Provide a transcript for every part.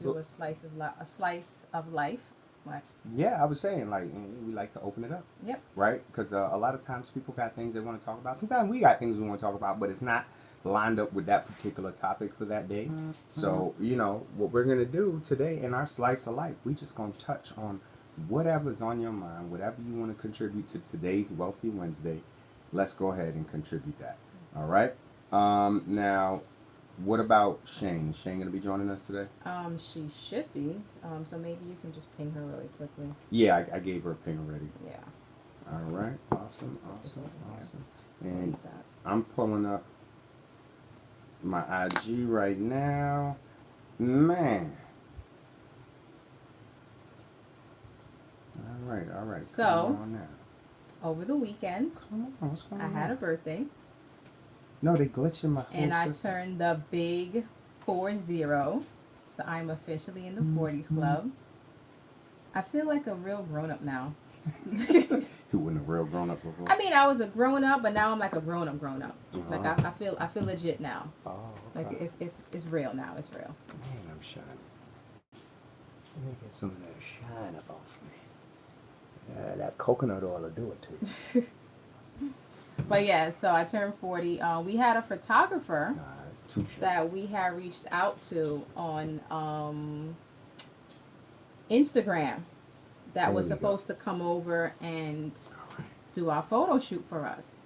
do a slice of life. What? Yeah, I was saying like we like to open it up, Yep. right? Because a lot of times people got things they want to talk about. Sometimes we got things we want to talk about, but it's not lined up with that particular topic for that day. So what we're gonna do today in our slice of life, we just gonna touch on whatever's on your mind, whatever you want to contribute to today's Wealthy Wednesday. Let's go ahead and contribute that. All right. Now, what about Shane? Is Shane gonna be joining us today? She should be. So maybe you can just ping her really quickly. Yeah, I gave her a ping already. Yeah. All right, awesome, Just awesome, over here. awesome. What And is that? I'm pulling up my IG right now. Man. All right. So, Come on now. over the weekend, Come on, what's going I on? had a birthday, No, they glitching my whole and I system. turned the big 40. So I'm officially in the 40s club. I feel like a real grown up now. Who wasn't a real grown up before? I mean, I was a grown up, but now I'm like a grown up, grown up. Like Uh-huh. I feel legit now. Oh, Like okay. it's real now. It's real. Man, I'm shining. Let me get some of that shine up off me. That coconut oil will do it to you. But yeah, so I turned 40. We had a photographer Nah, it's too short. that we had reached out to on Instagram that There was we go. supposed to come over and do our photo shoot for us.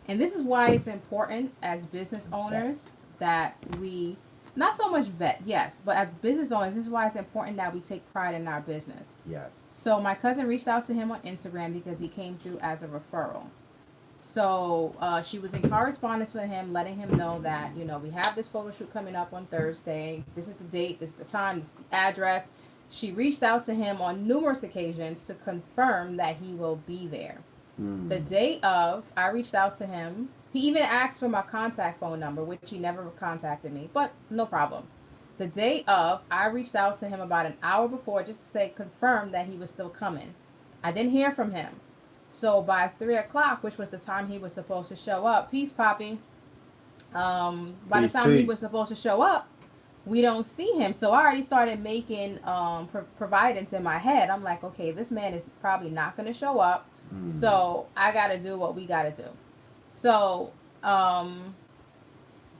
And this is why it's important as business owners that we, not so much vet, yes, but as business owners, this is why it's important that we take pride in our business. Yes. So my cousin reached out to him on Instagram because he came through as a referral. So she was in correspondence with him, letting him know that, we have this photo shoot coming up on Thursday. This is the date, this is the time, this is the address. She reached out to him on numerous occasions to confirm that he will be there. The day of, I reached out to him. He even asked for my contact phone number, which he never contacted me, but no problem. The day of, I reached out to him about an hour before just to say, confirm that he was still coming. I didn't hear from him. So by 3 o'clock, which was the time he was supposed to show up, peace, Poppy. By the time he was supposed to show up, we don't see him. So I already started making providence in my head. I'm like, okay, this man is probably not going to show up. So I got to do what we got to do. So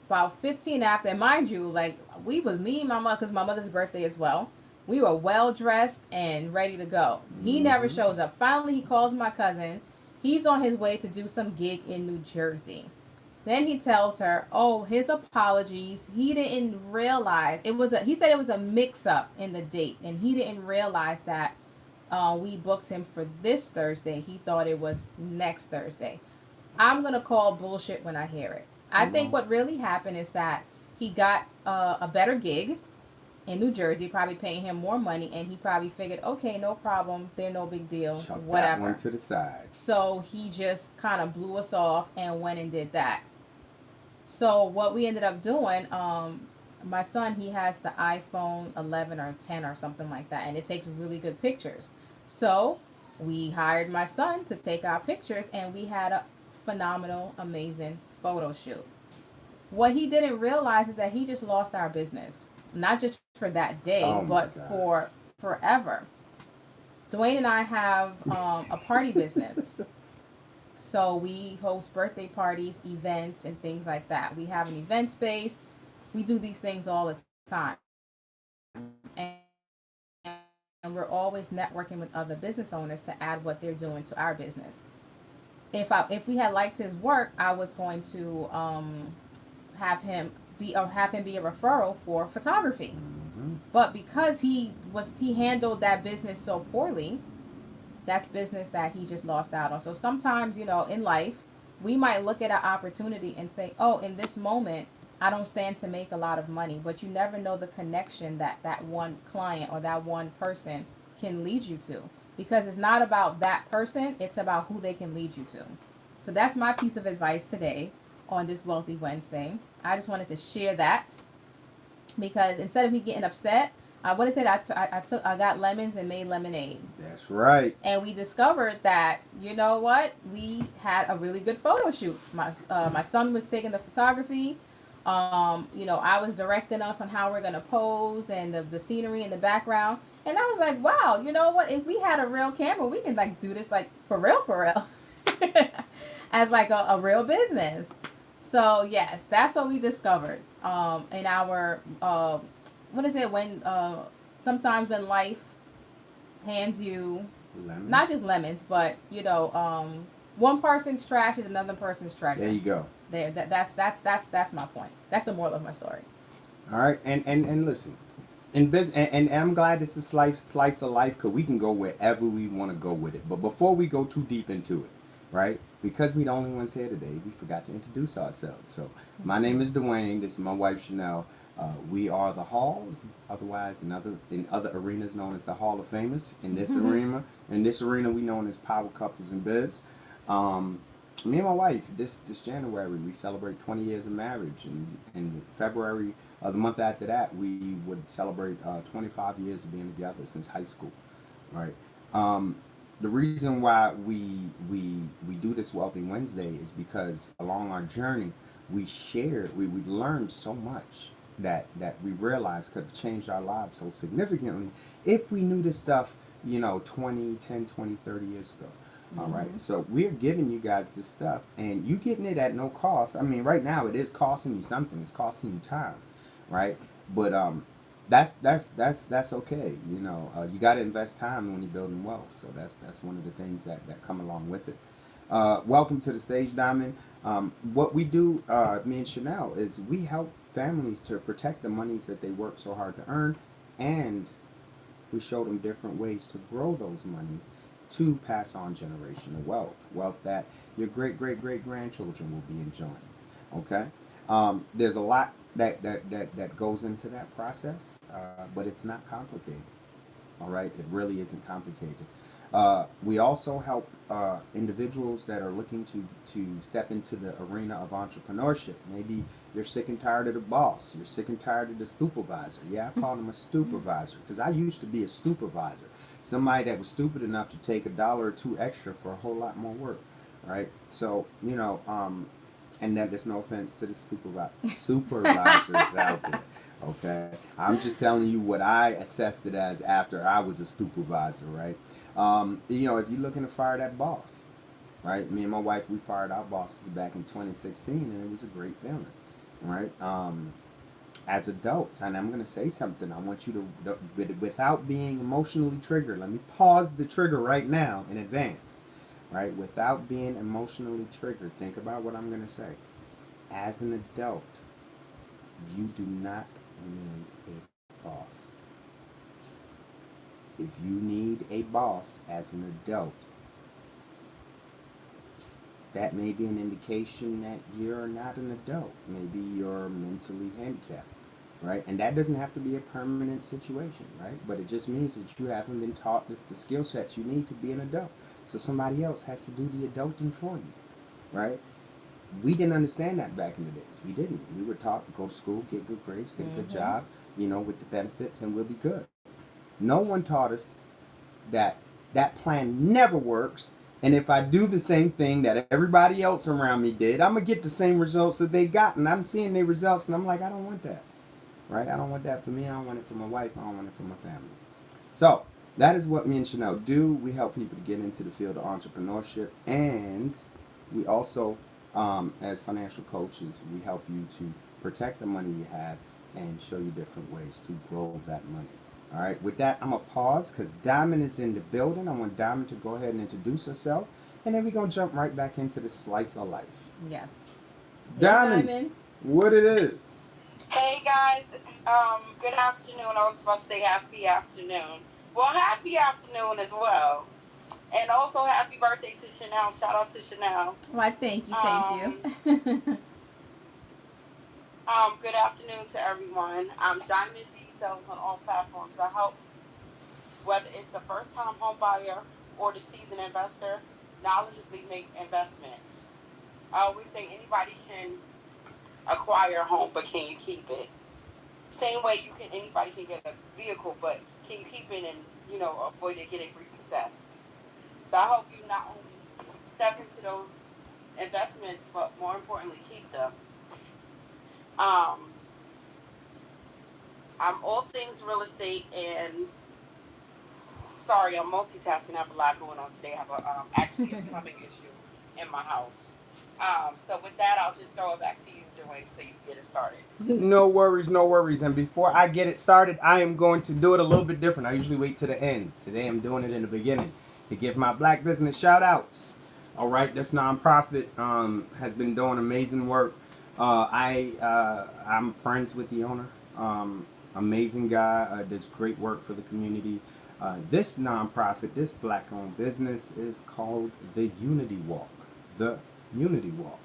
about 15 after, and mind you, like we was me and my mother, because my mother's birthday as well. We were well dressed and ready to go. He never shows up. Finally, he calls my cousin. He's on his way to do some gig in New Jersey. Then he tells her, "Oh, his apologies. He didn't realize it was a." He said it was a mix-up in the date, and he didn't realize that we booked him for this Thursday. He thought it was next Thursday. I'm gonna call bullshit when I hear it. I think what really happened is that he got a better gig in New Jersey, probably paying him more money, and he probably figured, okay, no problem, they're no big deal, Chuck that whatever. one to the side. So he just kind of blew us off and went and did that. So what we ended up doing, my son, he has the iPhone 11 or 10 or something like that, and it takes really good pictures. So we hired my son to take our pictures, and we had a phenomenal, amazing photo shoot. What he didn't realize is that he just lost our business, not just for that day, Oh my but God. for forever. Dwayne and I have a party business. So we host birthday parties, events, and things like that. We have an event space. We do these things all the time. And we're always networking with other business owners to add what they're doing to our business. If we had liked his work, I was going to have him be a referral for photography. But because he handled that business so poorly, that's business that he just lost out on. So sometimes, in life, we might look at an opportunity and say, oh, in this moment, I don't stand to make a lot of money. But you never know the connection that one client or that one person can lead you to. Because it's not about that person, it's about who they can lead you to. So that's my piece of advice today on this Wealthy Wednesday. I just wanted to share that because instead of me getting upset, what is it? I got lemons and made lemonade. That's right. And we discovered that, you know what? We had a really good photo shoot. My son was taking the photography. You know, I was directing us on how we're gonna pose and the scenery in the background. And I was like, wow, you know what? If we had a real camera, we can like do this like for real, as like a real business. So yes, that's what we discovered. In our what is it when sometimes when life hands you Lemon. not just lemons, but you know, one person's trash is another person's There treasure. you go. There, that's my point. That's the moral of my story. All right, and listen, in business, and I'm glad this is slice of life because we can go wherever we want to go with it. But before we go too deep into it, right? Because we the only ones here today, we forgot to introduce ourselves. So my name is Dwayne. This is my wife Chanel. We are the Halls, otherwise in other arenas known as the Hall of Famous. In this arena, we known as Power Couples in Biz. Um, Me and my wife, this January, we celebrate 20 years of marriage, and in February, the month after that, we would celebrate 25 years of being together since high school, right? Um, the reason why we do this Wealthy Wednesday is because along our journey, we learned so much that we realized could have changed our lives so significantly if we knew this stuff, 20, 10, 20, 30 years ago. All right. Mm-hmm. So we're giving you guys this stuff and you getting it at no cost. I mean, right now it is costing you something. It's costing you time, right? But that's okay. You got to invest time when you're building wealth. So that's one of the things that come along with it. Welcome to the stage, Diamond. What we do, me and Chanel, is we help families to protect the monies that they work so hard to earn, and we show them different ways to grow those monies to pass on generational wealth that your great grandchildren will be enjoying. Okay, there's a lot that goes into that process, but it's not complicated. All right, it really isn't complicated. We also help individuals that are looking to step into the arena of entrepreneurship. Maybe you're sick and tired of the boss. You're sick and tired of the supervisor. Yeah, I call them a supervisor because I used to be a supervisor. Somebody that was stupid enough to take $1 or two extra for a whole lot more work, right? So and that there's no offense to the supervisors out there. Okay, I'm just telling you what I assessed it as after I was a supervisor, right? If you're looking to fire that boss, right? Me and my wife, we fired our bosses back in 2016, and it was a great feeling, right? As adults, and I'm going to say something, I want you without being emotionally triggered, let me pause the trigger right now in advance, right? Without being emotionally triggered, think about what I'm going to say. As an adult, you do not need a boss. If you need a boss as an adult, that may be an indication that you're not an adult. Maybe you're mentally handicapped, right? And that doesn't have to be a permanent situation, right? But it just means that you haven't been taught the skill sets you need to be an adult. So somebody else has to do the adulting for you, right? We didn't understand that back in the days. We didn't. We were taught to go to school, get good grades, get a good Mm-hmm. job, with the benefits, and we'll be good. No one taught us that that plan never works. And if I do the same thing that everybody else around me did, I'm going to get the same results that they got. And I'm seeing their results and I'm like, I don't want that. Right? I don't want that for me. I don't want it for my wife. I don't want it for my family. So that is what me and Chanel do. We help people to get into the field of entrepreneurship. And we also, as financial coaches, we help you to protect the money you have and show you different ways to grow that money. All right, with that, I'm going to pause because Diamond is in the building. I want Diamond to go ahead and introduce herself, and then we're going to jump right back into the slice of life. Yes. Hey, Diamond, Diamond. what it is? Hey guys, good afternoon. I was about to say happy afternoon. Well, happy afternoon as well. And also happy birthday to Chanel. Shout out to Chanel. Why, thank you, thank Um, you. good afternoon to everyone. I'm Diamond D Sales on all platforms. I help whether it's the first time home buyer or the seasoned investor knowledgeably make investments. I always say anybody can acquire a home, but can you keep it? Same way anybody can get a vehicle, but can you keep it and avoid it getting repossessed? So I hope you not only step into those investments, but more importantly, keep them. Um, I'm all things real estate, and sorry, I'm multitasking. I have a lot going on today. I have actually a plumbing issue in my house. So with that, I'll just throw it back to you, Dwayne, so you can get it started. No worries, no worries. And before I get it started, I am going to do it a little bit different. I usually wait to the end. Today I'm doing it in the beginning to give my black business shout outs. All right, this nonprofit has been doing amazing work. I'm friends with the owner. Amazing guy. Does great work for the community. This nonprofit, this black-owned business, is called the Unity Walk. The Unity Walk.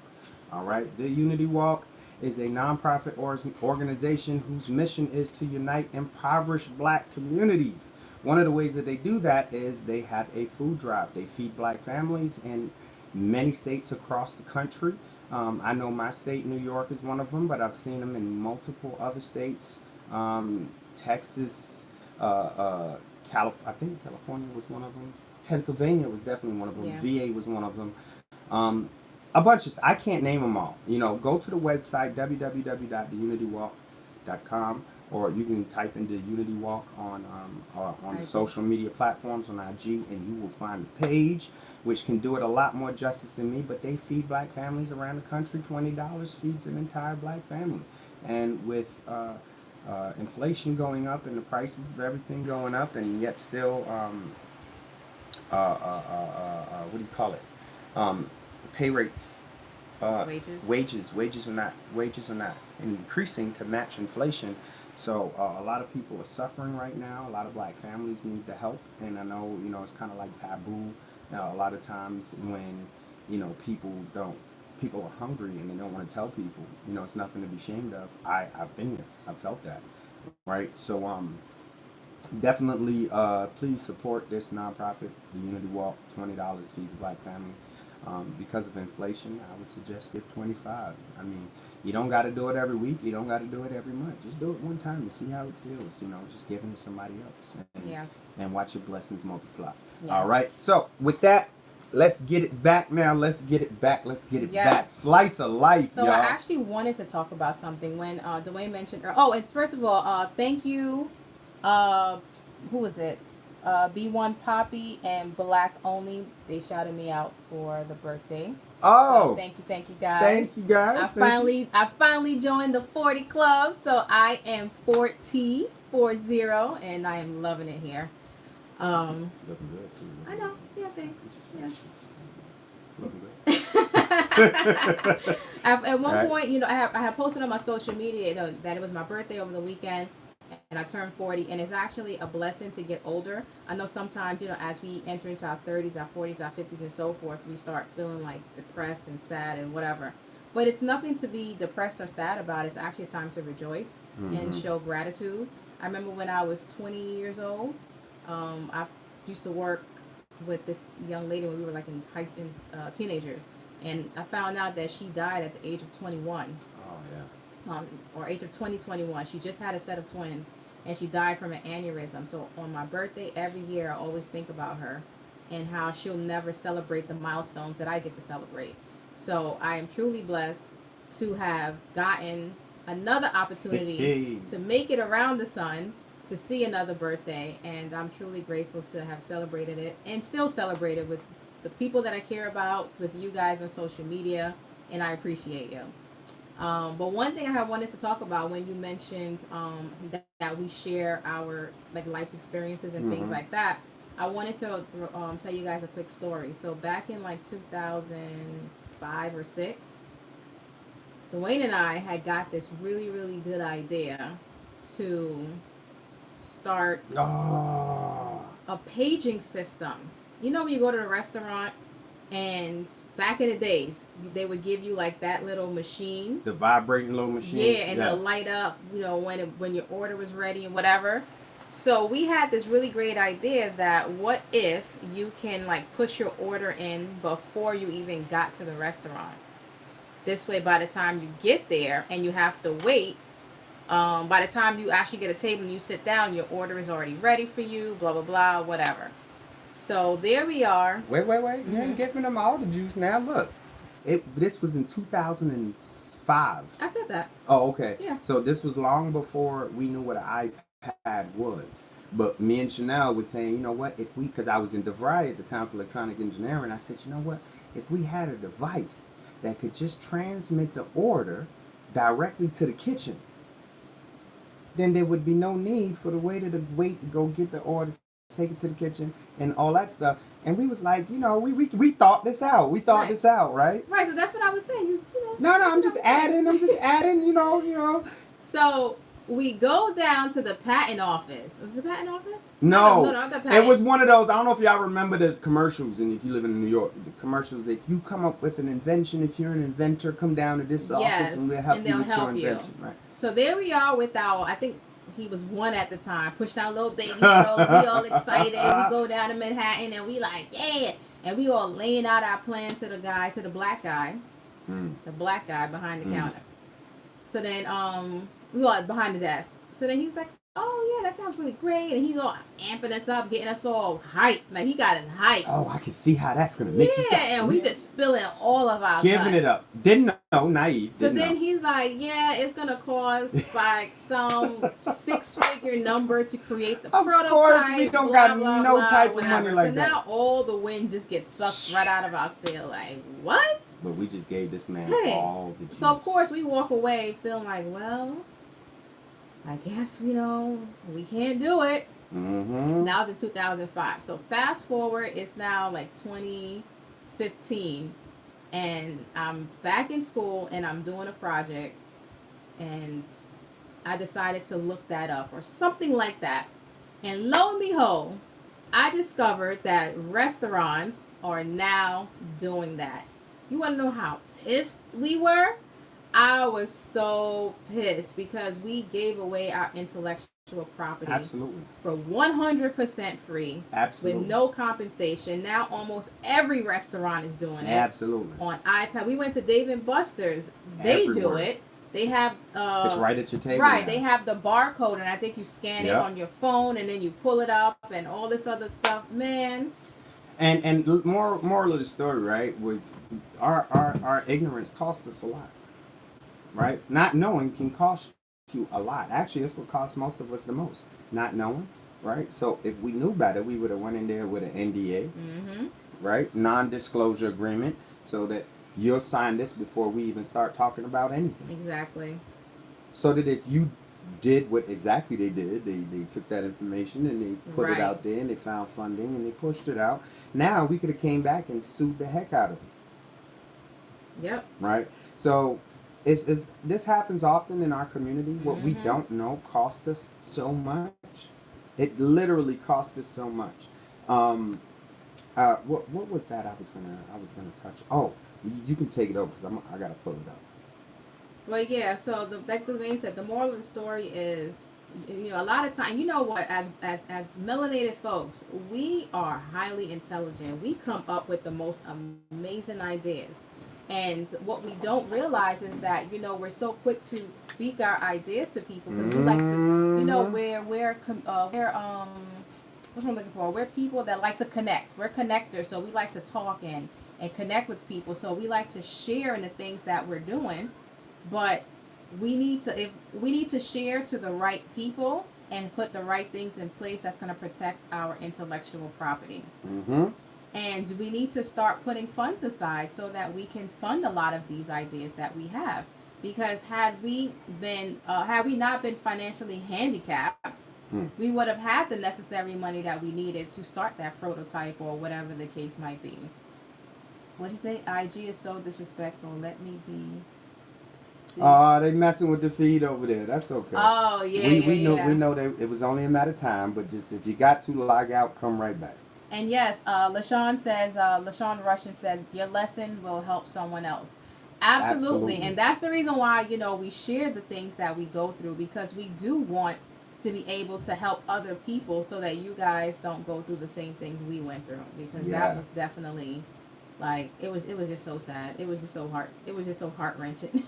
All right, the Unity Walk is a nonprofit organization whose mission is to unite impoverished black communities. One of the ways that they do that is they have a food drive. They feed black families in many states across the country. I know my state, New York, is one of them, but I've seen them in multiple other states. Texas, I think California was one of them. Pennsylvania was definitely one of them. Yeah. VA was one of them. A bunch of, I can't name them all. You know, go to the website www.theunitywalk.com, or you can type into Unity Walk on the social media platforms on IG, and you will find the page, which can do it a lot more justice than me. But they feed black families around the country. $20 feeds an entire black family, and with inflation going up and the prices of everything going up, and yet still, what do you call it? Pay rates, wages are not increasing to match inflation. So a lot of people are suffering right now. A lot of black families need the help, and I know it's kind of like taboo. Now a lot of times when people are hungry and they don't want to tell people. It's nothing to be ashamed of. I've been there. I've felt that, right? So definitely please support this nonprofit, the Unity Walk. $20 feeds a black family. Because of inflation, I would suggest give 25. I mean, you don't got to do it every week. You don't got to do it every month. Just do it one time and see how it feels. Just giving to somebody else, and watch your blessings multiply. Yes. All right. So with that, let's get it back now. Let's get it back. Back. Slice of life, so y'all. I actually wanted to talk about something when Dwayne mentioned. And first of all, thank you. Who was it? B1 Poppy and Black Only. They shouted me out for the birthday. Oh, so thank you guys. Thank you guys. I finally joined the 40 club, so I am 40, and I am loving it here. Looking good too. I know. Yeah, thanks. Yeah. Looking good. At one point, I had posted on my social media that it was my birthday over the weekend, and I turned 40, and it's actually a blessing to get older. I know sometimes, as we enter into our 30s, our 40s, our 50s, and so forth, we start feeling like depressed and sad and whatever. But it's nothing to be depressed or sad about. It's actually a time to rejoice and show gratitude. I remember when I was 20 years old, I used to work with this young lady when we were like in teenagers, and I found out that she died at the age of 21. Oh yeah. Or age of 21. She just had a set of twins, and she died from an aneurysm. So on my birthday every year, I always think about her and how she'll never celebrate the milestones that I get to celebrate. So I am truly blessed to have gotten another opportunity to make it around the sun, to see another birthday, and I'm truly grateful to have celebrated it and still celebrate it with the people that I care about, with you guys on social media, and I appreciate you. But one thing I wanted to talk about when you mentioned that we share our life's experiences and things like that, I wanted to tell you guys a quick story. So back in 2005 or 6, Dwayne and I had got this really, really good idea to start a paging system. When you go to the restaurant, and back in the days, they would give you that little machine. The vibrating little machine? Yeah, and it'll light up, when your order was ready and whatever. So we had this really great idea that what if you can push your order in before you even got to the restaurant. This way, by the time you get there and you have to wait, by the time you actually get a table and you sit down, your order is already ready for you, blah, blah, blah, whatever. So there we are. Wait. You ain't giving them all the juice now. Look, this was in 2005. 5. I said that. Oh, okay. Yeah. So this was long before we knew what an iPad was. But me and Chanel was saying, you know what, if we, because I was in DeVry at the time for electronic engineering, I said, you know what, if we had a device that could just transmit the order directly to the kitchen, then there would be no need for the waiter to wait to go get the order, take it to the kitchen, and all that stuff. And we was like, you know, we thought this out. We thought Right. this out, right? Right. So that's what I was saying. You know. No, I'm just adding. I'm just adding. You know. So we go down to the patent office. Was it the patent office? No, not the patent. it was one of those. I don't know if y'all remember the commercials, and if you live in New York, the commercials. If you come up with an invention, if you're an inventor, come down to this office, Yes, and we'll help and you they'll with your help you. invention. Right. So there we are with our, I think he was 1 at the time, pushed our little baby stroller. We all excited. We go down to Manhattan and we like, yeah. And we all laying out our plan to the guy, to the black guy, the black guy behind the counter. So then, we all behind the desk. So then he's like, oh yeah, that sounds really great. And he's all amping us up, getting us all hyped. Like he got us hyped. Oh, I can see how that's gonna make you. Yeah, and we just spilling all of our giving guts. it up. Didn't know, naive. So Didn't then know. he's like, yeah, it's going to cost like some 6-figure number to create the Of prototype. course, we don't blah, got blah, no blah, type of whatever. money like so that. now all the wind just gets sucked right out of our sail. Like, what? But we just gave this man Hey. all the juice. So, of course, we walk away feeling like, well, I guess, we can't do it. Mm-hmm. Now to 2005. So fast forward, it's now like 2015, and I'm back in school and I'm doing a project, and I decided to look that up or something like that. And lo and behold, I discovered that restaurants are now doing that. You want to know how pissed we were? I was so pissed because we gave away our intellectual property Absolutely. for 100% free Absolutely. with no compensation. Now almost every restaurant is doing it Absolutely. on iPad. We went to Dave & Buster's. They do Everywhere. it. They have It's right at your table. right. now. They have the barcode, and I think you scan it Yep. on your phone, and then you pull it up, and all this other stuff. Man, And moral of the story, right, was our ignorance cost us a lot. Right? Not knowing can cost you a lot. Actually, it's what costs most of us the most. Not knowing, right? So if we knew better, we would have went in there with an NDA, right? Non-disclosure agreement, so that you'll sign this before we even start talking about anything. exactly. So that if you did what exactly they did, they took that information and they put Right. it out there and they found funding and they pushed it out. Now we could have came back and sued the heck out of them, Yep. right? So it's this happens often in our community. What we don't know costs us so much. It literally cost us so much. What was that I was gonna touch? Oh, you can take it over because I gotta pull it up. Well, yeah. So like the main said, the moral of the story is, a lot of time, what, as melanated folks, we are highly intelligent. We come up with the most amazing ideas. And what we don't realize is that, we're so quick to speak our ideas to people because we like to, we're what's I'm looking for? We're people that like to connect. We're connectors, so we like to talk and connect with people. So we like to share in the things that we're doing, but we need to share to the right people and put the right things in place that's going to protect our intellectual property. Mm-hmm. And we need to start putting funds aside so that we can fund a lot of these ideas that we have. Because had we not been financially handicapped, we would have had the necessary money that we needed to start that prototype or whatever the case might be. What do you say? IG is so disrespectful. Let me be. They messing with the feed over there. That's okay. Oh yeah, we know that it was only a matter of time, but just if you got to log out, come right back. And yes, LaShawn Russian says, your lesson will help someone else. Absolutely. And that's the reason why, we share the things that we go through, because we do want to be able to help other people so that you guys don't go through the same things we went through. Because that was definitely, it was just so sad. It was just so heart-wrenching.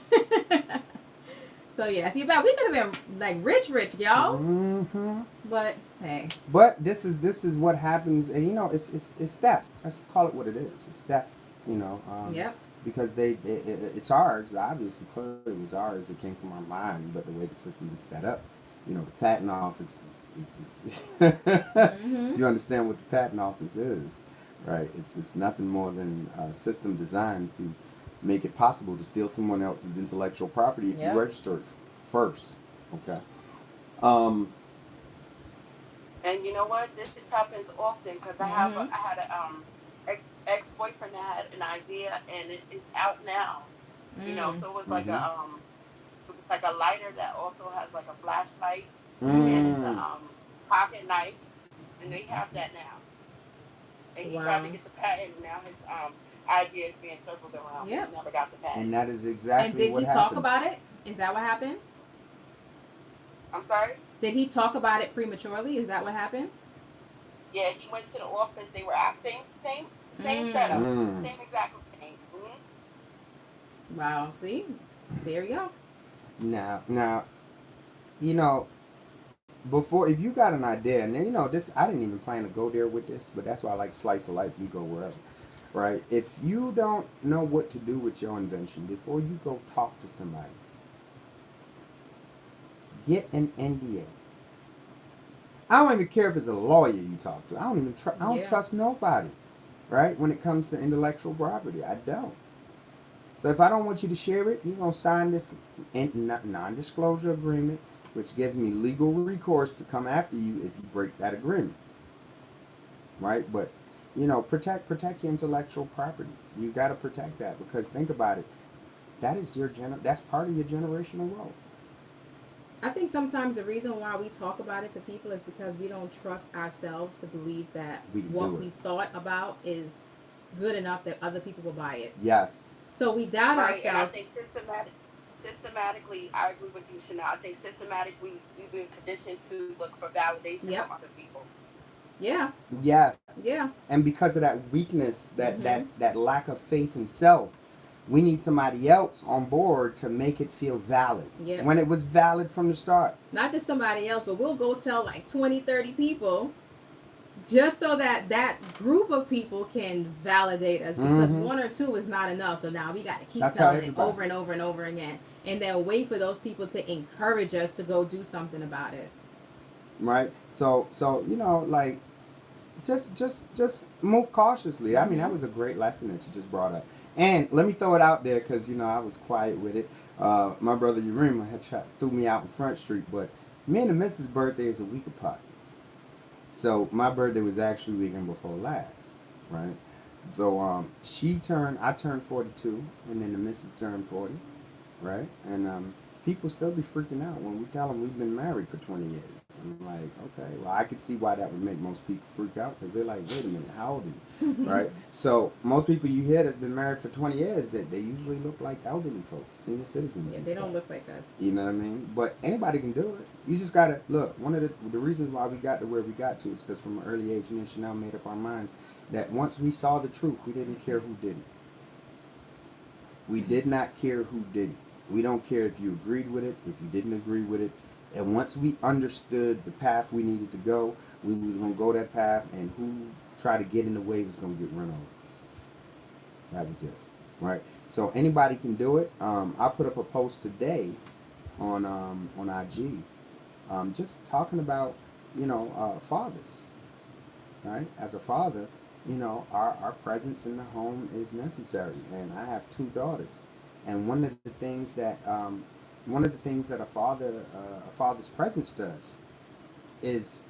So yeah, see, about we could have been rich, y'all. Mm-hmm. But hey. But this is what happens, and it's theft. Let's call it what it is. It's theft. Yep. because it's ours. Obviously, clearly it was ours. It came from our mind, but the way the system is set up, you know, the patent office is if you understand what the patent office is, right? It's nothing more than a system designed to make it possible to steal someone else's intellectual property if Yep. you register it first. Okay. Um, And you know what? This happens often because Mm-hmm. I had a ex boyfriend that had an idea and it's out now. You know, Mm. so it was like mm-hmm. it was like a lighter that also has like a flashlight and Mm-hmm. it's a Mm. pocket knife, and they have that now. And he tried to Wow. get the patent, and now his idea is being circled around, but he Yep. never got the patent. And that is And exactly did what he talk happens. about it? Is that what happened? I'm sorry. Did he talk about it prematurely? Is that what happened? Yeah, he went to the office. They were at same Mm. setup, Mm. same exact thing. Wow. See, there you go. Now, you know, before if you got an idea, and you know this, I didn't even plan to go there with this, but that's why I like slice of life. You go wherever, right? If you don't know what to do with your invention, before you go talk to somebody, get an NDA. I don't even care if it's a lawyer you talk to. I don't even I don't Yeah. trust nobody, right? When it comes to intellectual property, I don't. So if I don't want you to share it, you're gonna sign this non-disclosure agreement, which gives me legal recourse to come after you if you break that agreement, right? But you know, protect your intellectual property. You got to protect that because think about it. That is that's part of your generational wealth. I think sometimes the reason why we talk about it to people is because we don't trust ourselves to believe that We can what do we it. thought about is good enough that other people will buy it. Yes. So we doubt Right, and I ourselves. think systematically, I agree with you, Chanel. I think systematically we've been conditioned to look for validation from Yep. other people. Yeah. Yes. Yeah. And because of that weakness, Mm-hmm. that lack of faith in self, we need somebody else on board to make it feel valid. Yep. When it was valid from the start. Not just somebody else, but we'll go tell like 20, 30 people just so that that group of people can validate us because Mm-hmm. one or two is not enough. So now we got to keep That's how telling it everybody. over and over and over again. And then wait for those people to encourage us to go do something about it. Right? So you know, like just move cautiously. I mean, that Mm-hmm. was a great lesson that you just brought up. And let me throw it out there because you know I was quiet with it. My brother Urema threw me out in Front Street, but me and the missus' birthday is a week apart. So my birthday was actually weekend before last, right? So I turned 42, and then the missus turned 40, right? And people still be freaking out when we tell them we've been married for 20 years. I'm like, okay, well, I could see why that would make most people freak out because they're like, wait a minute, how old are you, right? So most people you hear that's been married for 20 years, that they usually look like elderly folks, senior citizens Yeah, and they stuff. don't look like us. You know what I mean? But anybody can do it. You just gotta look. One of the reasons why we got to where we got to is because from an early age, me and Chanel made up our minds that once we saw the truth, we didn't care who didn't. We did not care who didn't. We don't care if you agreed with it, if you didn't agree with it. And once we understood the path we needed to go, we was gonna go that path, and who tried to get in the way was gonna get run over. That was it, right? So anybody can do it. I put up a post today on IG, just talking about fathers, right? As a father, you know our presence in the home is necessary, and I have two daughters, and one of the things that a father's presence does is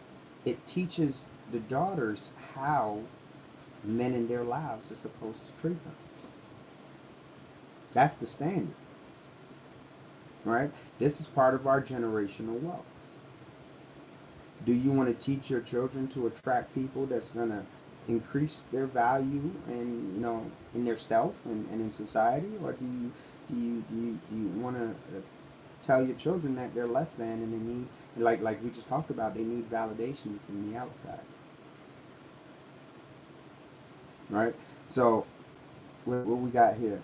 it teaches the daughters how men in their lives are supposed to treat them. That's the standard, right? This is part of our generational wealth. Do you want to teach your children to attract people that's gonna increase their value and in their self and in society, or do you want to tell your children that they're less than and they need like we just talked about, they need validation from the outside, right? So what we got here?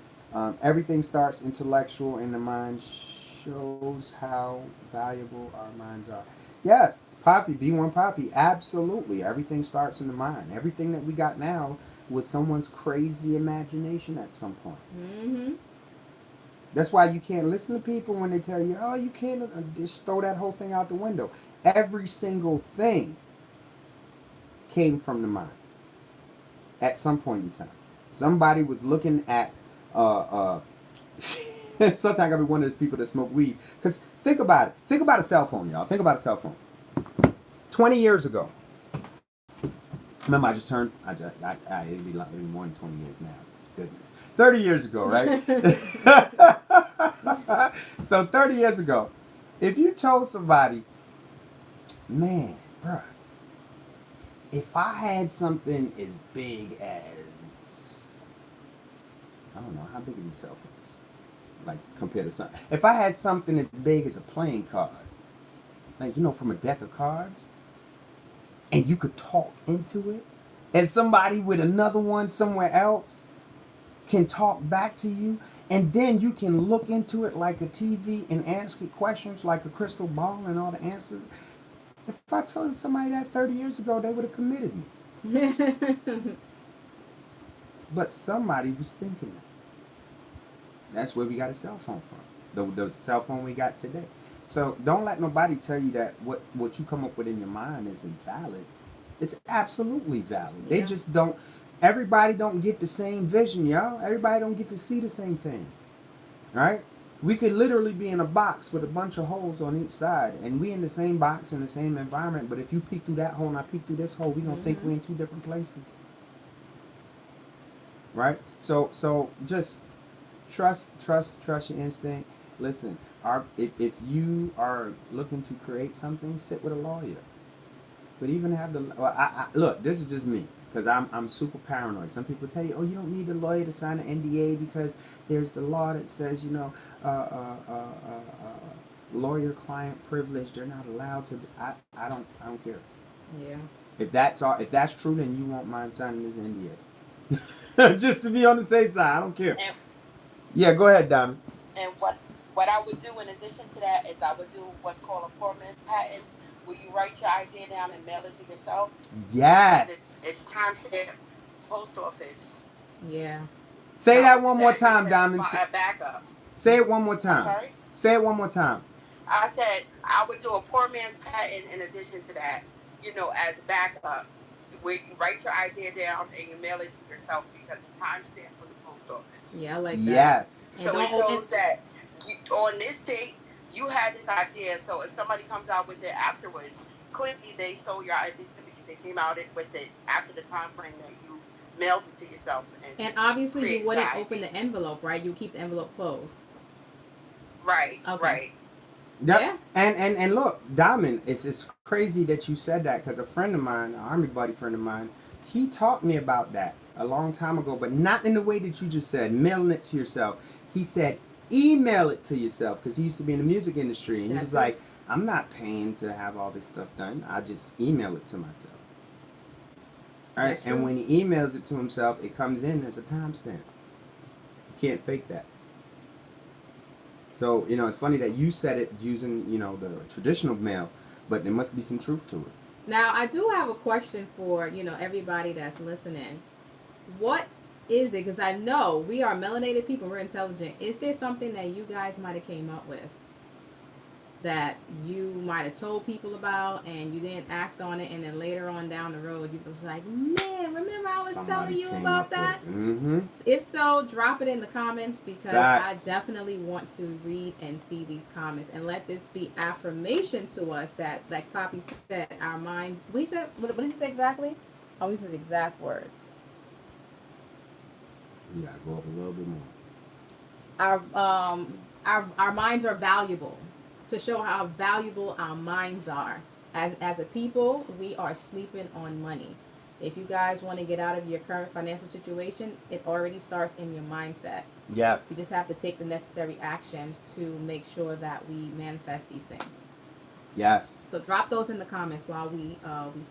Everything starts intellectual, and the mind shows how valuable our minds are. Yes, Poppy, B1 Poppy, absolutely. Everything starts in the mind. Everything that we got now with someone's crazy imagination at some point. Mm-hmm. That's why you can't listen to people when they tell you, oh, you can't just throw that whole thing out the window. Every single thing came from the mind at some point in time. Somebody was looking at, sometimes I be one of those people that smoke weed. Because think about it. Think about a cell phone, y'all. Think about a cell phone. 20 years ago. Remember, I just turned, it'd be more than 20 years now. Goodness. 30 years ago, right? So 30 years ago, if you told somebody, man, bruh, if I had something as big as, I don't know, how big are these cell phones? Like, compared to something. If I had something as big as a playing card, like, you know, from a deck of cards, and you could talk into it, and somebody with another one somewhere else can talk back to you, and then you can look into it like a TV and ask it questions like a crystal ball and all the answers. If I told somebody that 30 years ago, they would have committed me. But somebody was thinking that. That's where we got a cell phone from. The cell phone we got today. So don't let nobody tell you that what you come up with in your mind isn't valid. It's absolutely valid. They just don't. Everybody don't get the same vision, y'all. Everybody don't get to see the same thing. Right? We could literally be in a box with a bunch of holes on each side, and we in the same box in the same environment. But if you peek through that hole and I peek through this hole, we gonna think we're in two different places. Right? So just trust your instinct. Listen, if you are looking to create something, sit with a lawyer. But even have the look. This is just me. Because I'm super paranoid. Some people tell you, oh, you don't need a lawyer to sign an NDA because there's the law that says, you know, lawyer-client privilege. They're not allowed to. I don't care. Yeah. If that's true, then you won't mind signing this NDA. Just to be on the safe side, I don't care. And, yeah, go ahead, Diamond. and what I would do in addition to that is I would do what's called a poor man's patent, where you write your idea down and mail it to yourself. Yes. It's time for the post office. Yeah. Say that one more time, Diamond. A backup. Say it one more time. I'm sorry? Say it one more time. I said I would do a poor man's patent in addition to that, you know, as a backup, where you write your idea down and you mail it to yourself because it's timestamped from the post office. Yeah, I like that. Yes. So it shows that on this date, you had this idea. So if somebody comes out with it afterwards, clearly they stole your idea because they came out with it after the time frame that you mailed it to yourself. And obviously you wouldn't open the envelope, right? You keep the envelope closed. Right. Okay. Right. Yep. Yeah. And look, Diamond, it's crazy that you said that because a friend of mine, an Army buddy friend of mine, he taught me about that a long time ago, but not in the way that you just said, mailing it to yourself. He said, email it to yourself because he used to be in the music industry. And he was like, I'm not paying to have all this stuff done. I just email it to myself. All right. And when he emails it to himself, it comes in as a timestamp. You can't fake that. So, you know, it's funny that you said it using, you know, the traditional mail, but there must be some truth to it. Now, I do have a question for, you know, everybody that's listening. What is it? Because I know we are melanated people, we're intelligent. Is there something that you guys might have came up with that you might have told people about and you didn't act on it, and then later on down the road you was like, man, remember I was telling you about that? Mm-hmm. If so, drop it in the comments because Facts. I definitely want to read and see these comments and let this be affirmation to us that, like Poppy said, our minds. What did he say exactly? Oh, he said exact words. You gotta go up a little bit more. Our minds are valuable. To show how valuable our minds are. As a people, we are sleeping on money. If you guys want to get out of your current financial situation, it already starts in your mindset. Yes. You just have to take the necessary actions to make sure that we manifest these things. Yes. So drop those in the comments while we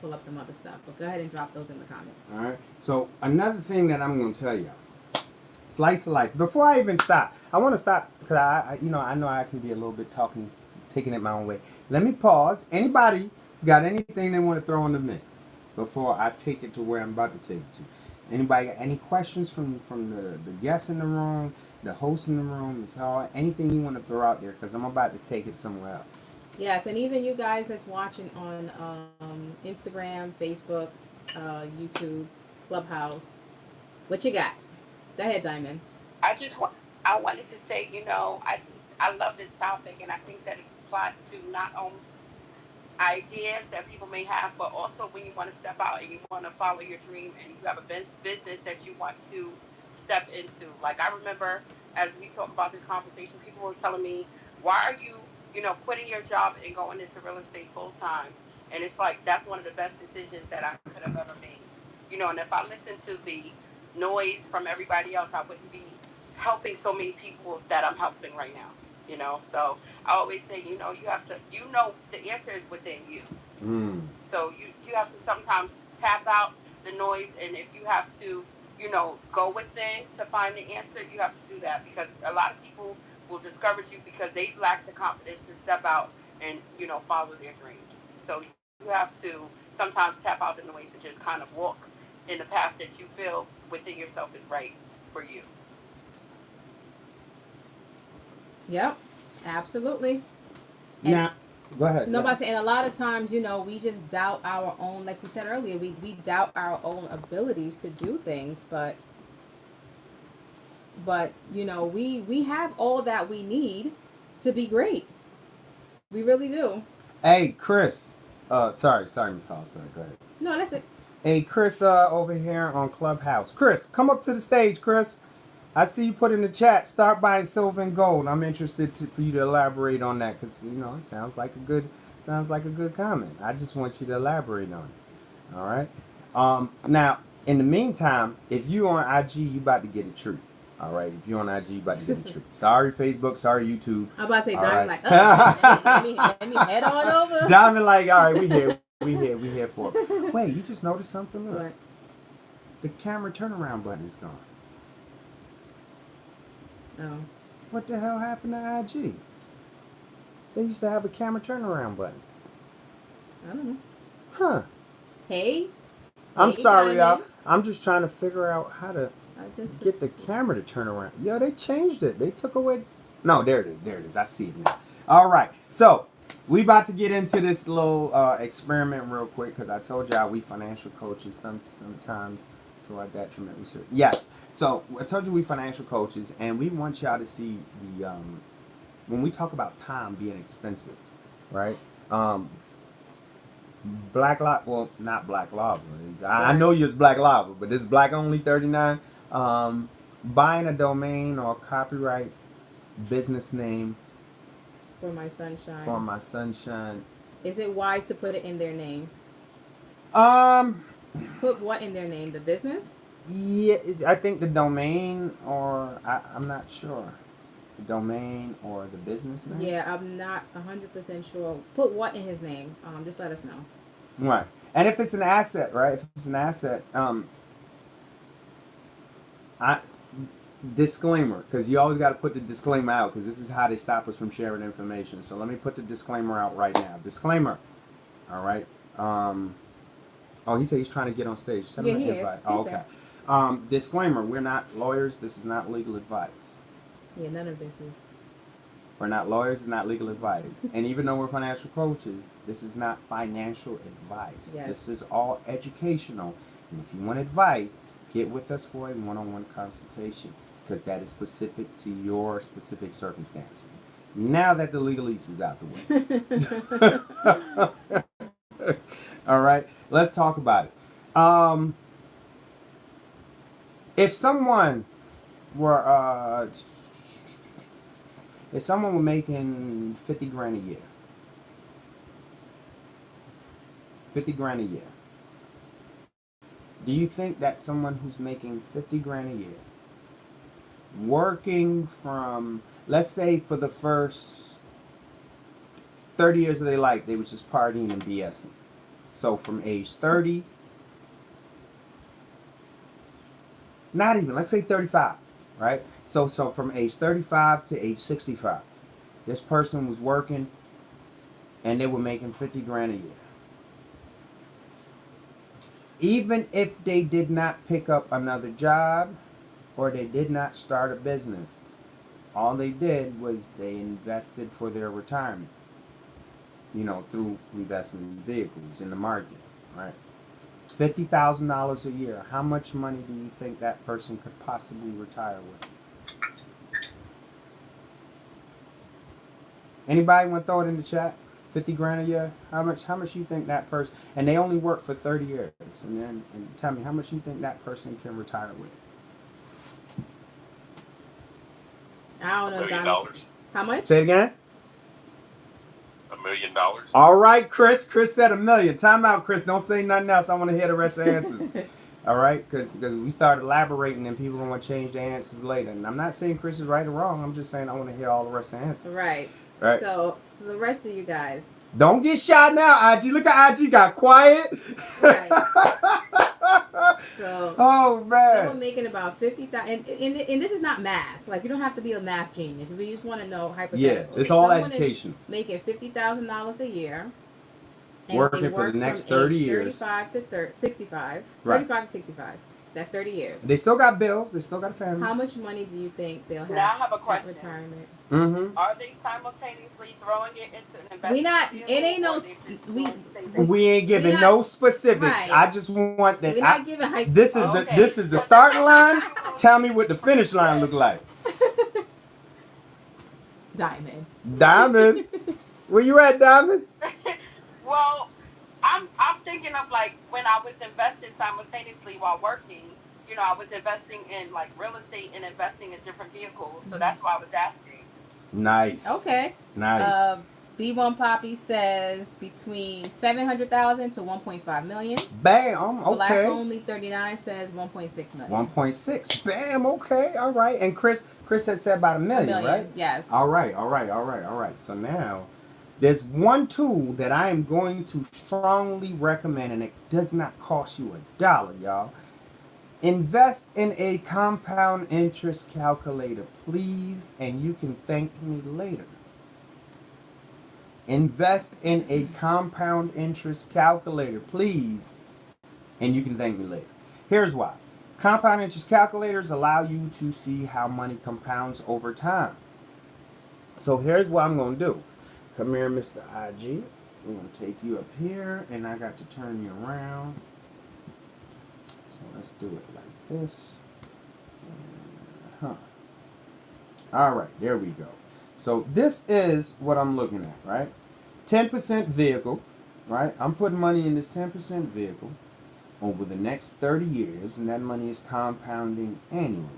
pull up some other stuff. But go ahead and drop those in the comments. All right. So another thing that I'm going to tell you, slice of life. Before I even stop, I want to stop because I know I can be a little bit taking it my own way. Let me pause. Anybody got anything they want to throw in the mix before I take it to where I'm about to take it to? Anybody got any questions from the guests in the room, the host in the room, Ms. Hall? Anything you want to throw out there? Because I'm about to take it somewhere else. Yes, and even you guys that's watching on Instagram, Facebook, YouTube, Clubhouse, what you got? Go ahead, Diamond. I wanted to say, I love this topic, and I think that it applies to not only ideas that people may have, but also when you want to step out and you want to follow your dream and you have a business that you want to step into. Like I remember as we talk about this conversation, people were telling me, why are you, quitting your job and going into real estate full time? And it's like, that's one of the best decisions that I could have ever made. And if I listened to the noise from everybody else, I wouldn't be helping so many people that I'm helping right now. So I always say, you have to, the answer is within you. So you have to sometimes tap out the noise, and if you have to, go within to find the answer, you have to do that, because a lot of people will discourage you because they lack the confidence to step out and, follow their dreams. So you have to sometimes tap out the noise and just kind of walk in the path that you feel within yourself is right for you. Yep, absolutely. And Now, go ahead. nobody saying a lot of times, we just doubt our own, like we said earlier, we doubt our own abilities to do things, but we have all that we need to be great. We really do. Hey, Chris. Sorry, Ms. Hall. Sorry, go ahead. No, that's it. Hey, Chris, over here on Clubhouse. Chris, come up to the stage, Chris. I see you put in the chat, start buying silver and gold. I'm interested for you to elaborate on that because, it sounds like a good comment. I just want you to elaborate on it. All right. Now, in the meantime, if you on IG, you about to get a treat. All right. If you're on IG, you about to get a treat. Sorry, Facebook. Sorry, YouTube. I'm about to say, All Diamond, right. let me head on over. Diamond, like, all right, we here for it. Wait, you just noticed something? Look. What? The camera turnaround button is gone. Oh. What the hell happened to IG? They used to have a camera turnaround button. I don't know. Huh. Hey. I'm Hey, sorry, y'all. Diamond. I'm just trying to figure out how to get the camera to turn around. Yo, they changed it. They took away... No, there it is. There it is. I see it now. All right. So, we about to get into this little experiment real quick because I told y'all we financial coaches sometimes to our detriment. Yes. So, I told you we financial coaches, and we want y'all to see the... when we talk about time being expensive, right? Black Lava, well, not Black Lava. I know you're Black Lava, but this Black Only 39. Buying a domain or copyright business name For my sunshine. for my sunshine. Is it wise to put it in their name? Put what in their name? The business? Yeah, I think the domain, or I'm not sure. The domain or the business name. Yeah, I'm not 100% sure. Put what in his name? Just let us know. Right. And if it's an asset, right? If it's an asset, disclaimer, because you always got to put the disclaimer out, because this is how they stop us from sharing information. So let me put the disclaimer out right now. Disclaimer. All right. Oh, he said he's trying to get on stage. Send him an invite. Oh, okay. Disclaimer. We're not lawyers. This is not legal advice. Yeah, none of this is. We're not lawyers. It's not legal advice. And even though we're financial coaches, this is not financial advice. Yes. This is all educational. And if you want advice, get with us for a one-on-one consultation, because that is specific to your specific circumstances. Now that the legalese is out the way. All right, let's talk about it. If someone were making 50 grand a year, 50 grand a year, do you think that someone who's making 50 grand a year, working from, let's say for the first 30 years of their life, they were just partying and BSing. So from age 30, not even, let's say 35, right? So from age 35 to age 65, this person was working and they were making 50 grand a year. even if they did not pick up another job or they did not start a business, all they did was they invested for their retirement, through investment vehicles in the market, right? $50,000 a year. How much money do you think that person could possibly retire with? Anybody want to throw it in the chat? 50 grand a year. How much you think that person? And they only work for 30 years. And tell me how much you think that person can retire with? I don't know, $1 million. Donnie. How much? Say it again. $1 million. All right, Chris. Chris said $1 million. Time out, Chris. Don't say nothing else. I want to hear the rest of the answers. All right, because we started elaborating and people are going to change their answers later. And I'm not saying Chris is right or wrong. I'm just saying I want to hear all the rest of the answers. Right. Right. So, for the rest of you guys. Don't get shot now, IG. Look at IG got quiet. Right. So, oh man. someone making about 50,000, and this is not math. Like, you don't have to be a math genius. We just want to know hypothetically. Yeah, it's all Someone is education. making $50,000 a year. And Working they for work the next from 30 age years. 35 to 65. Right. 35 to 65. That's 30 years. They still got bills. They still got a family. How much money do you think they'll have Now I have a at question. retirement? Mm-hmm. Are they simultaneously throwing it into an investment? We not- vehicle, it ain't no- or they just we- going straight- We ain't giving not- no specifics. right. I just want that. We're not giving hype. This is Okay. this is the starting line. Tell me what the finish line look like. Diamond. Diamond, where you at, Diamond? Well, I'm thinking of like when I was investing simultaneously while working. I was investing in like real estate and investing in different vehicles. So that's why I was asking. Nice. Okay. Nice. B1 Poppy says between 700,000 to 1.5 million. Bam. Black Okay. Only 39 says 1.6 million. 1.6. Bam. Okay. All right. And Chris had said about $1 million, right? Yes. All right. So now, there's one tool that I am going to strongly recommend, and it does not cost you $1, y'all. Invest in a compound interest calculator, please, and you can thank me later. Invest in a compound interest calculator, please, and you can thank me later. Here's why. Compound interest calculators allow you to see how money compounds over time. So here's what I'm going to do. Come here, Mr. IG. I'm going to take you up here, and I got to turn you around. So let's do it like this. All right, there we go. So this is what I'm looking at, right? 10% vehicle, right? I'm putting money in this 10% vehicle over the next 30 years, and that money is compounding annually.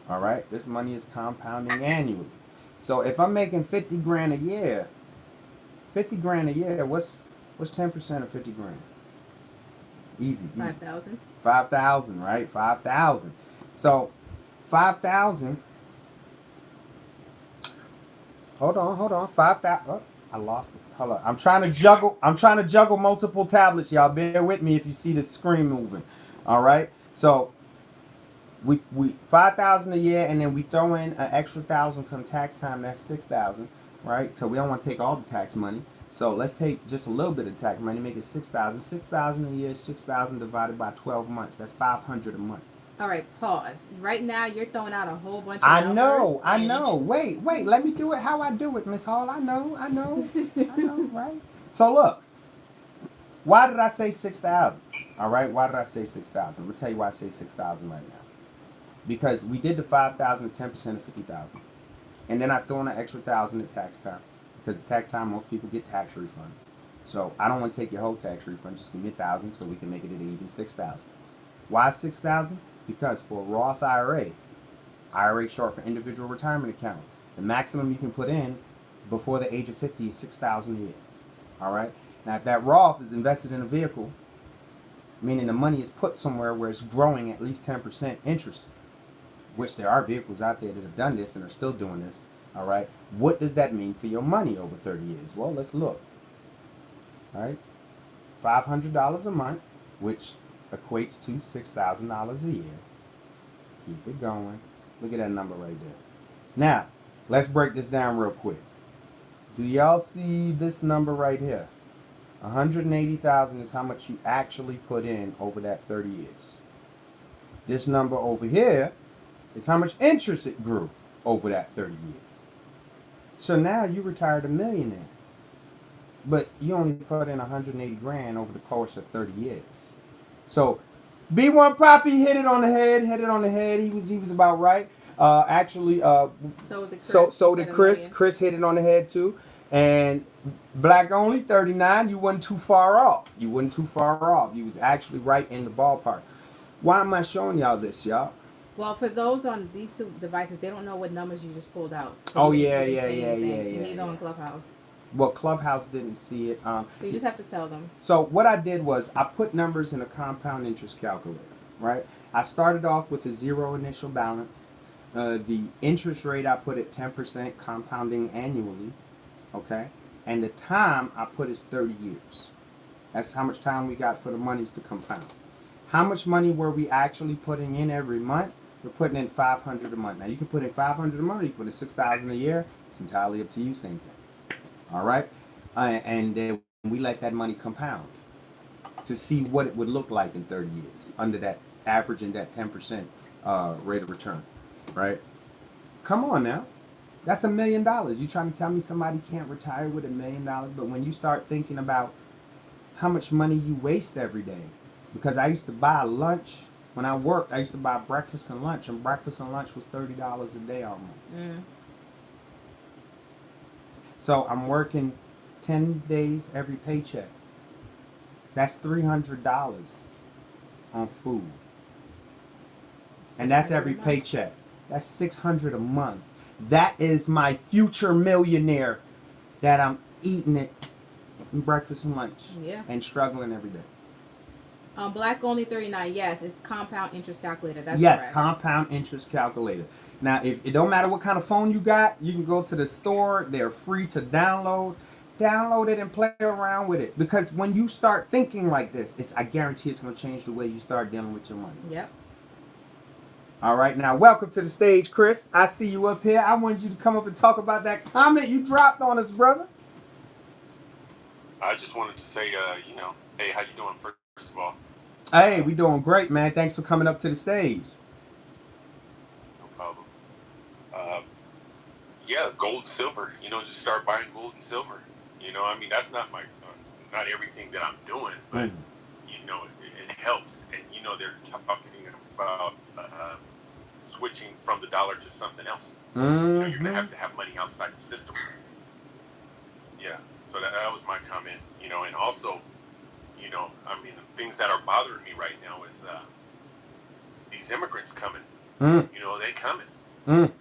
All right, this money is compounding annually. So if I'm making 50 grand a year, 50 grand a year, what's 10% of 50 grand? Easy. 5,000. 5,000, right? 5,000. So 5,000. Hold on. 5,000. Oh, I lost it. Hold on. I'm trying to juggle multiple tablets, y'all. Bear with me if you see the screen moving. All right. So we 5,000 a year, and then we throw in an extra 1,000 come tax time. That's 6,000, right? So we don't want to take all the tax money. So let's take just a little bit of tax money, make it 6,000. 6,000 a year, 6,000 divided by 12 months. That's 500 a month. All right, pause. Right now, you're throwing out a whole bunch of I numbers. know. Wait. Let me do it how I do it, Miss Hall. I know, right? So look, why did I say 6,000? All right, why did I say 6,000? I'm gonna tell you why I say 6,000 right now. Because we did the 5,000 is 10% of 50,000, and then I throw in an extra 1,000 at tax time. Because at tax time, most people get tax refunds. So I don't want to take your whole tax refund. Just give me 1,000 so we can make it an even 6,000. Why 6,000? Because for a Roth IRA short for individual retirement account, the maximum you can put in before the age of 50 is 6,000 a year. All right. Now, if that Roth is invested in a vehicle, meaning the money is put somewhere where it's growing at least 10% interest, which there are vehicles out there that have done this and are still doing this. All right. What does that mean for your money over 30 years? Well, let's look. All right. $500 a month, which equates to $6,000 a year. Keep it going. Look at that number right there. Now, let's break this down real quick. Do y'all see this number right here? $180,000 is how much you actually put in over that 30 years. This number over here is how much interest it grew over that 30 years. So now you retired a millionaire, but you only put in 180 grand over the course of 30 years. So B1 Poppy hit it on the head. He was about right. So did Chris. So did Chris. Chris hit it on the head too. And Black Only 39, you wasn't too far off. You was actually right in the ballpark. Why am I showing y'all this, y'all? Well, for those on these two devices, they don't know what numbers you just pulled out. Oh, You yeah. Neither on Clubhouse. Well, Clubhouse didn't see it. So you just have to tell them. So what I did was I put numbers in a compound interest calculator, right? I started off with a zero initial balance. The interest rate I put at 10% compounding annually, okay? And the time I put is 30 years. That's how much time we got for the monies to compound. How much money were we actually putting in every month? We're putting in $500 a month. Now you can put in $500 a month, you can put in $6,000 a year. It's entirely up to you, same thing. All right? And then we let that money compound to see what it would look like in 30 years under that averaging that 10% rate of return, right? Come on now. That's $1 million. You trying to tell me somebody can't retire with $1 million? But when you start thinking about how much money you waste every day, because I used to buy lunch when I worked, I used to buy breakfast and lunch was $30 a day almost. So I'm working 10 days every paycheck. That's $300 on food. And that's every paycheck. That's $600 a month. That is my future millionaire that I'm eating it in breakfast and lunch. Yeah. And struggling every day. Black Only 39, yes, it's compound interest calculator. That's yes, correct. Compound interest calculator. Now, if it don't matter what kind of phone you got, you can go to the store. They're free to download. Download it and play around with it. Because when you start thinking like this, I guarantee it's going to change the way you start dealing with your money. Yep. All right, now welcome to the stage, Chris. I see you up here. I wanted you to come up and talk about that comment you dropped on us, brother. I just wanted to say, hey, how you doing? First of all. Hey, we doing great, man. Thanks for coming up to the stage. No problem. Yeah, gold and silver. Just start buying gold and silver. I mean, that's not not everything that I'm doing, but it helps. And they're talking about switching from the dollar to something else. You're gonna have to have money outside the system. Yeah. So that was my comment. And also, I mean, the things that are bothering me right now is these immigrants coming. They coming, and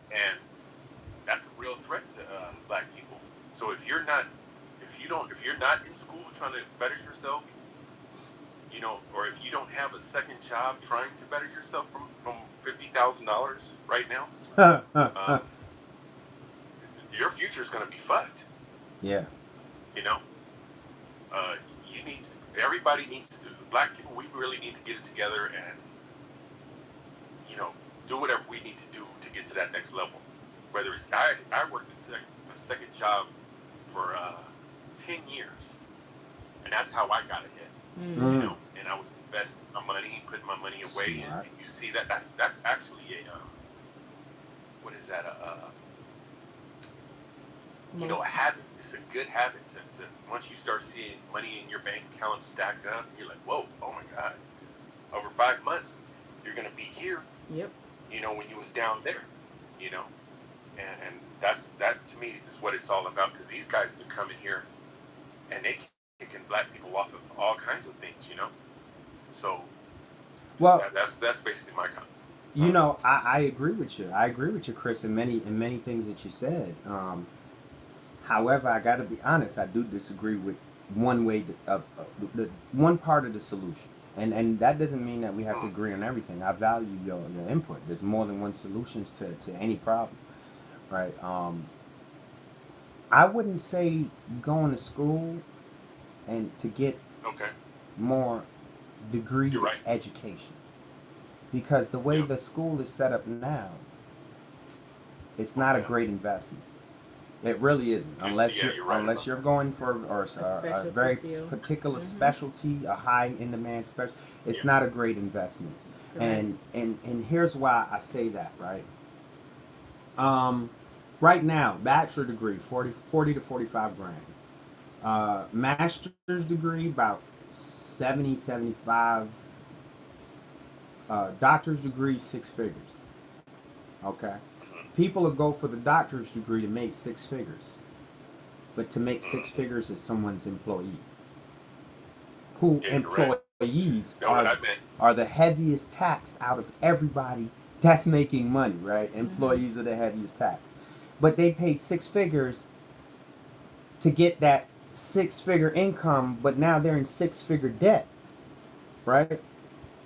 that's a real threat to black people. So if you're not in school trying to better yourself, or if you don't have a second job trying to better yourself from $50,000 right now, your future is going to be fucked. Yeah. Everybody needs to, black people, we really need to get it together and, do whatever we need to do to get to that next level. Whether it's, I worked a second job for 10 years, and that's how I got ahead. And I was investing my money, putting my money away, and you see that's actually what is that, a habit. It's a good habit to once you start seeing money in your bank account stacked up, you're like, whoa, oh my God. Over 5 months, you're going to be here. Yep. When you was down there, and that to me is what it's all about, because these guys are coming here and they kicking black people off of all kinds of things, So, well, that's basically my comment. I agree with you. I agree with you, Chris, in many things that you said. However, I got to be honest. I do disagree with one way of the one part of the solution, and that doesn't mean that we have to agree on everything. I value your input. There's more than one solutions to any problem, right? I wouldn't say going to school and to get more degree education, because the way the school is set up now, it's not a great investment. It really isn't, unless yeah, you're right unless about you're going for a specialty very field. particular Mhm. specialty, a high in demand special. It's Yeah. not a great investment, Correct. and here's why I say that. Right, right now, bachelor degree 40 to 45 grand. Master's degree about 70 75. Doctor's degree 6 figures. Okay, people will go for the doctor's degree to make 6 figures. But to make 6 figures as someone's employee. Who Yeah, you're right. employees Know what I meant? are the heaviest taxed out of everybody that's making money, right? Employees are the heaviest taxed. But they paid 6 figures to get that 6 figure income, but now they're in 6 figure debt, right?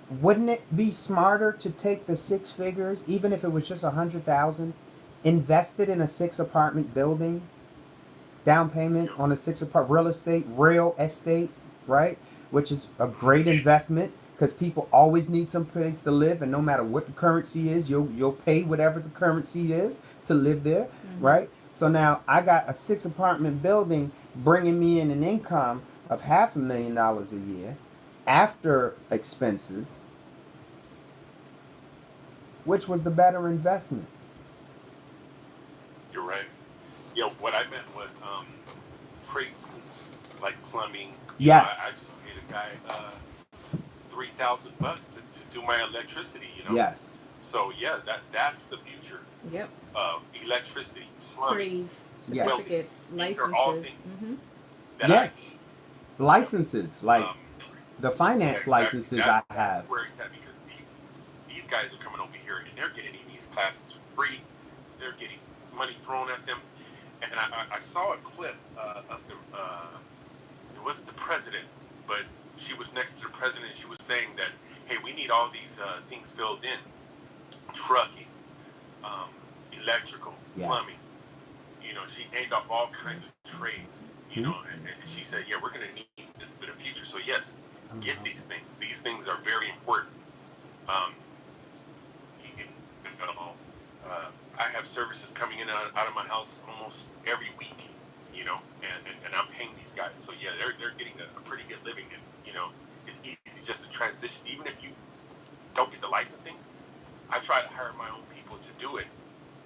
Wouldn't it be smarter to take the 6 figures, even if it was just 100,000, invested in a 6 apartment building, down payment on a 6 apart real estate, right? Which is a great investment because people always need some place to live, and no matter what the currency is, you'll pay whatever the currency is to live there, right? So now I got a 6 apartment building bringing me in an income of $500,000 a year after expenses. Which was the better investment? You're right. Yeah, what I meant was trade schools like plumbing. You know, I Yes. just paid a guy $3,000 to do my electricity. You know. Yes. So yeah, that's the future. Yep. Electricity, plumbing. Trees, Yes. certificates, These are all licenses. things Mm-hmm. that Yeah. I need. Licenses, like Um, the finance exactly. licenses I That's have. where it's at because these guys are coming over here and they're getting in these classes for free. They're getting money thrown at them. And I saw a clip of it wasn't the president, but she was next to the president and she was saying that, hey, we need all these things filled in. Trucking, electrical, Yes. plumbing. You know, she named off all kinds of trades. You know, and she said, yeah, we're going to need this for the future. So yes, get these things. These things are very important. You know, I have services coming in and out of my house almost every week. You know, and I'm paying these guys. So yeah, they're getting a pretty good living. And you know, it's easy just to transition. Even if you don't get the licensing, I try to hire my own people to do it.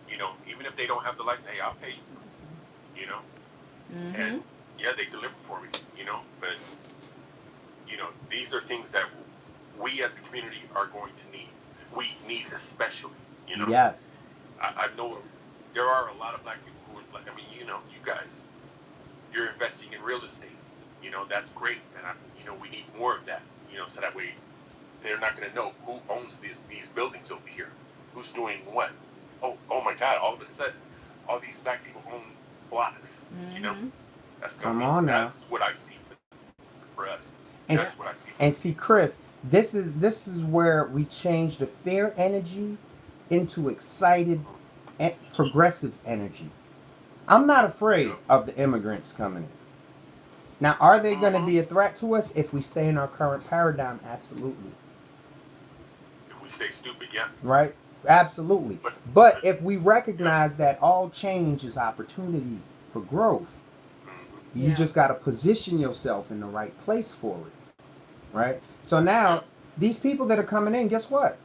You know, even if they don't have the license, hey, I'll pay you. You know, and yeah, they deliver for me. You know, but you know, these are things that we as a community are going to need. We need especially. You know, Yes. I know there are a lot of black people who are like, I mean, you know, you guys, you're investing in real estate. You know, that's great, and you know, we need more of that. You know, so that way they're not going to know who owns these buildings over here, who's doing what. Oh my God! All of a sudden, all these black people own blocks. You know, that's gonna Come on now. That's what I see for us. And, That's what I see. and see, Chris, this is where we change the fear energy into excited, progressive energy. I'm not afraid of the immigrants coming in. Now, are they going to be a threat to us if we stay in our current paradigm? Absolutely. If we stay stupid, yeah. Right? Absolutely. But if we recognize that all change is opportunity for growth, you Yeah. just got to position yourself in the right place for it. Right? So now, these people that are coming in, guess what?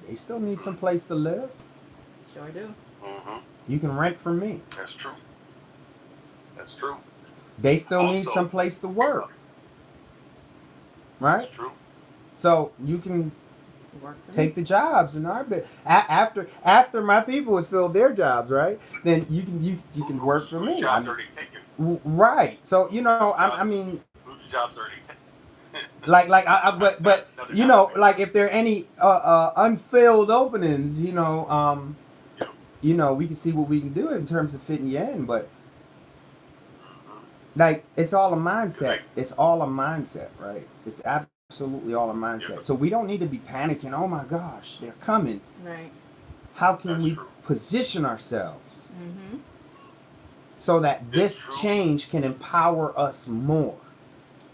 They still need some place to live. Sure do. You can rent from me. That's true. That's true. They still need Also- some place to work. Right? That's true. So you can Work for take the jobs in our bit after my people has filled their jobs, right? Then you can work for Whose me. jobs I already taken? mean, right. So you know, I mean, Whose jobs already taken? but you know, like if there are any unfilled openings, you know, we can see what we can do in terms of fitting you in. But like, it's all a mindset. It's all a mindset, right? It's absolutely all a mindset. So we don't need to be panicking. Oh my gosh, they're coming. Right. How can That's we true. position ourselves so that this true. change can empower us more?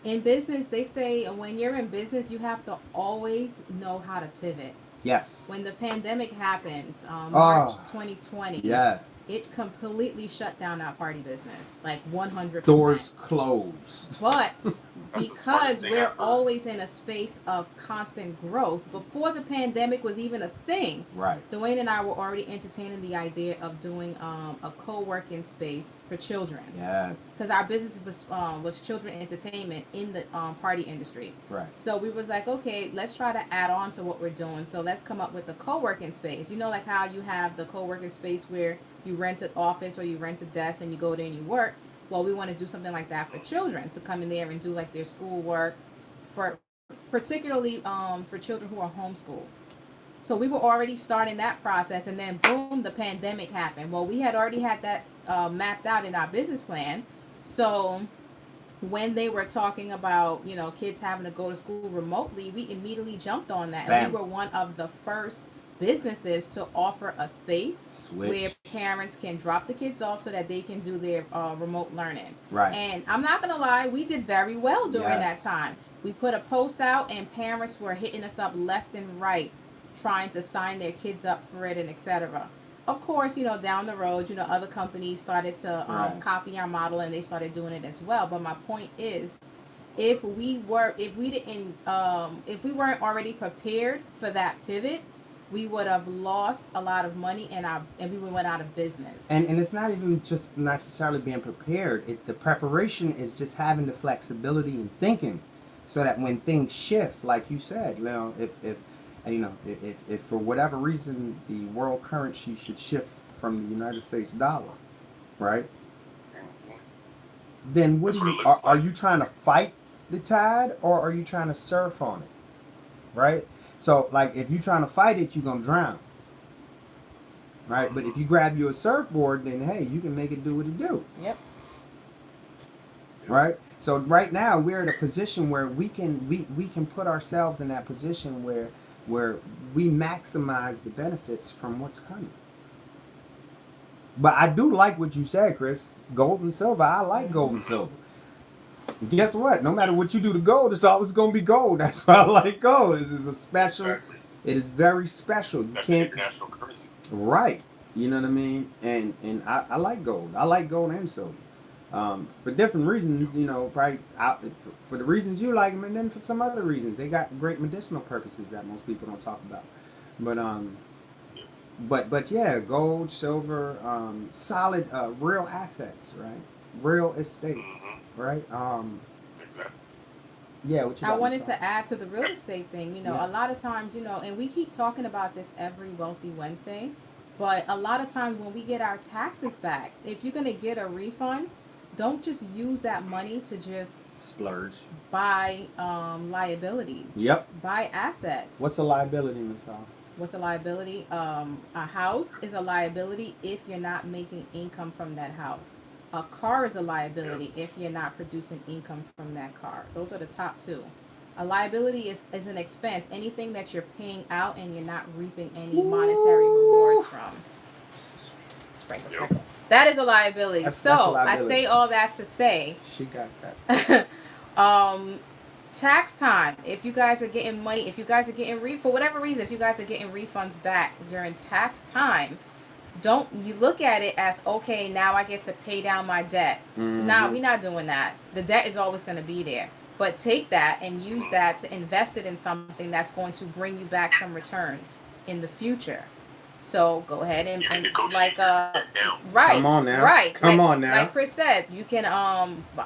In business, they say when you're in business, you have to always know how to pivot. Yes. When the pandemic happened, Oh. March 2020, Yes. it completely shut down our party business, like 100%. Doors closed. But That's the smartest because thing we're I've heard. always in a space of constant growth, before the pandemic was even a thing, Right. Dwayne and I were already entertaining the idea of doing a co-working space for children. Yes. Because our business was children entertainment in the party industry. Right. So we was like, okay, let's try to add on to what we're doing. So let's come up with a co-working space. You know, like how you have the co-working space where you rent an office or you rent a desk and you go there and you work. Well, we want to do something like that for children, to come in there and do like their schoolwork, for particularly for children who are homeschooled. So we were already starting that process, and then boom, the pandemic happened. Well, we had already had that mapped out in our business plan. So when they were talking about, you know, kids having to go to school remotely, we immediately jumped on that. And Bam. we were one of the first businesses to offer a space where Switch. parents can drop the kids off so that they can do their remote learning. Right. And I'm not going to lie, we did very well during Yes. that time. We put a post out and parents were hitting us up left and right, trying to sign their kids up for it and etc. Of course, you know, down the road, you know, other companies started to Right. copy our model and they started doing it as well. But my point is, if we weren't already prepared for that pivot, we would have lost a lot of money and we went out of business. And it's not even just necessarily being prepared. The preparation is just having the flexibility and thinking, so that when things shift, like you said, you know, if for whatever reason the world currency should shift from the United States dollar, right? Mhm. Then what That's do what you it looks are like. you trying to fight the tide, or are you trying to surf on it, right? So like if you're trying to fight it, you're gonna drown, right? But if you grab you a surfboard, then hey, you can make it do what it do. Yep. Right. So right now we're in a position where we can put ourselves in that position where we maximize the benefits from what's coming. But I do like what you said, Chris. Gold and silver. I like gold and silver. Guess what? No matter what you do to gold, it's always going to be gold. That's why I like gold. This is a special. Exactly. It is very special. You That's can't. international currency. Right. You know what I mean? And I like gold. I like gold and silver. For different reasons, you know, probably for the reasons you like them, and then for some other reasons. They got great medicinal purposes that most people don't talk about. But yeah, gold, silver, solid, real assets, right? Real estate, Mm-hmm. right? Exactly. Yeah. What you I got, wanted Michelle? to add to the real estate thing. You know, Yeah. a lot of times, you know, and we keep talking about this every Wealthy Wednesday, but a lot of times when we get our taxes back, if you're going to get a refund, don't just use that money to just Splurge. buy liabilities. Yep. Buy assets. What's a liability, Michelle? What's a liability? A house is a liability if you're not making income from that house. A car is a liability if you're not producing income from that car. Those are the top two. A liability is an expense, anything that you're paying out and you're not reaping any monetary rewards from. Sprinkle, Yep. sprinkle. That is a liability. That's So a liability. I say all that to say, She got that. tax time. If you guys are getting money, if you guys are getting for whatever reason, if you guys are getting refunds back during tax time, don't you look at it as, okay, now I get to pay down my debt. Mhm. Nah, we're not doing that. The debt is always going to be there. But take that and use that to invest it in something that's going to bring you back some returns in the future. So go ahead and like down. right. Come on now. Right. Come like, on now. Like Chris said, you can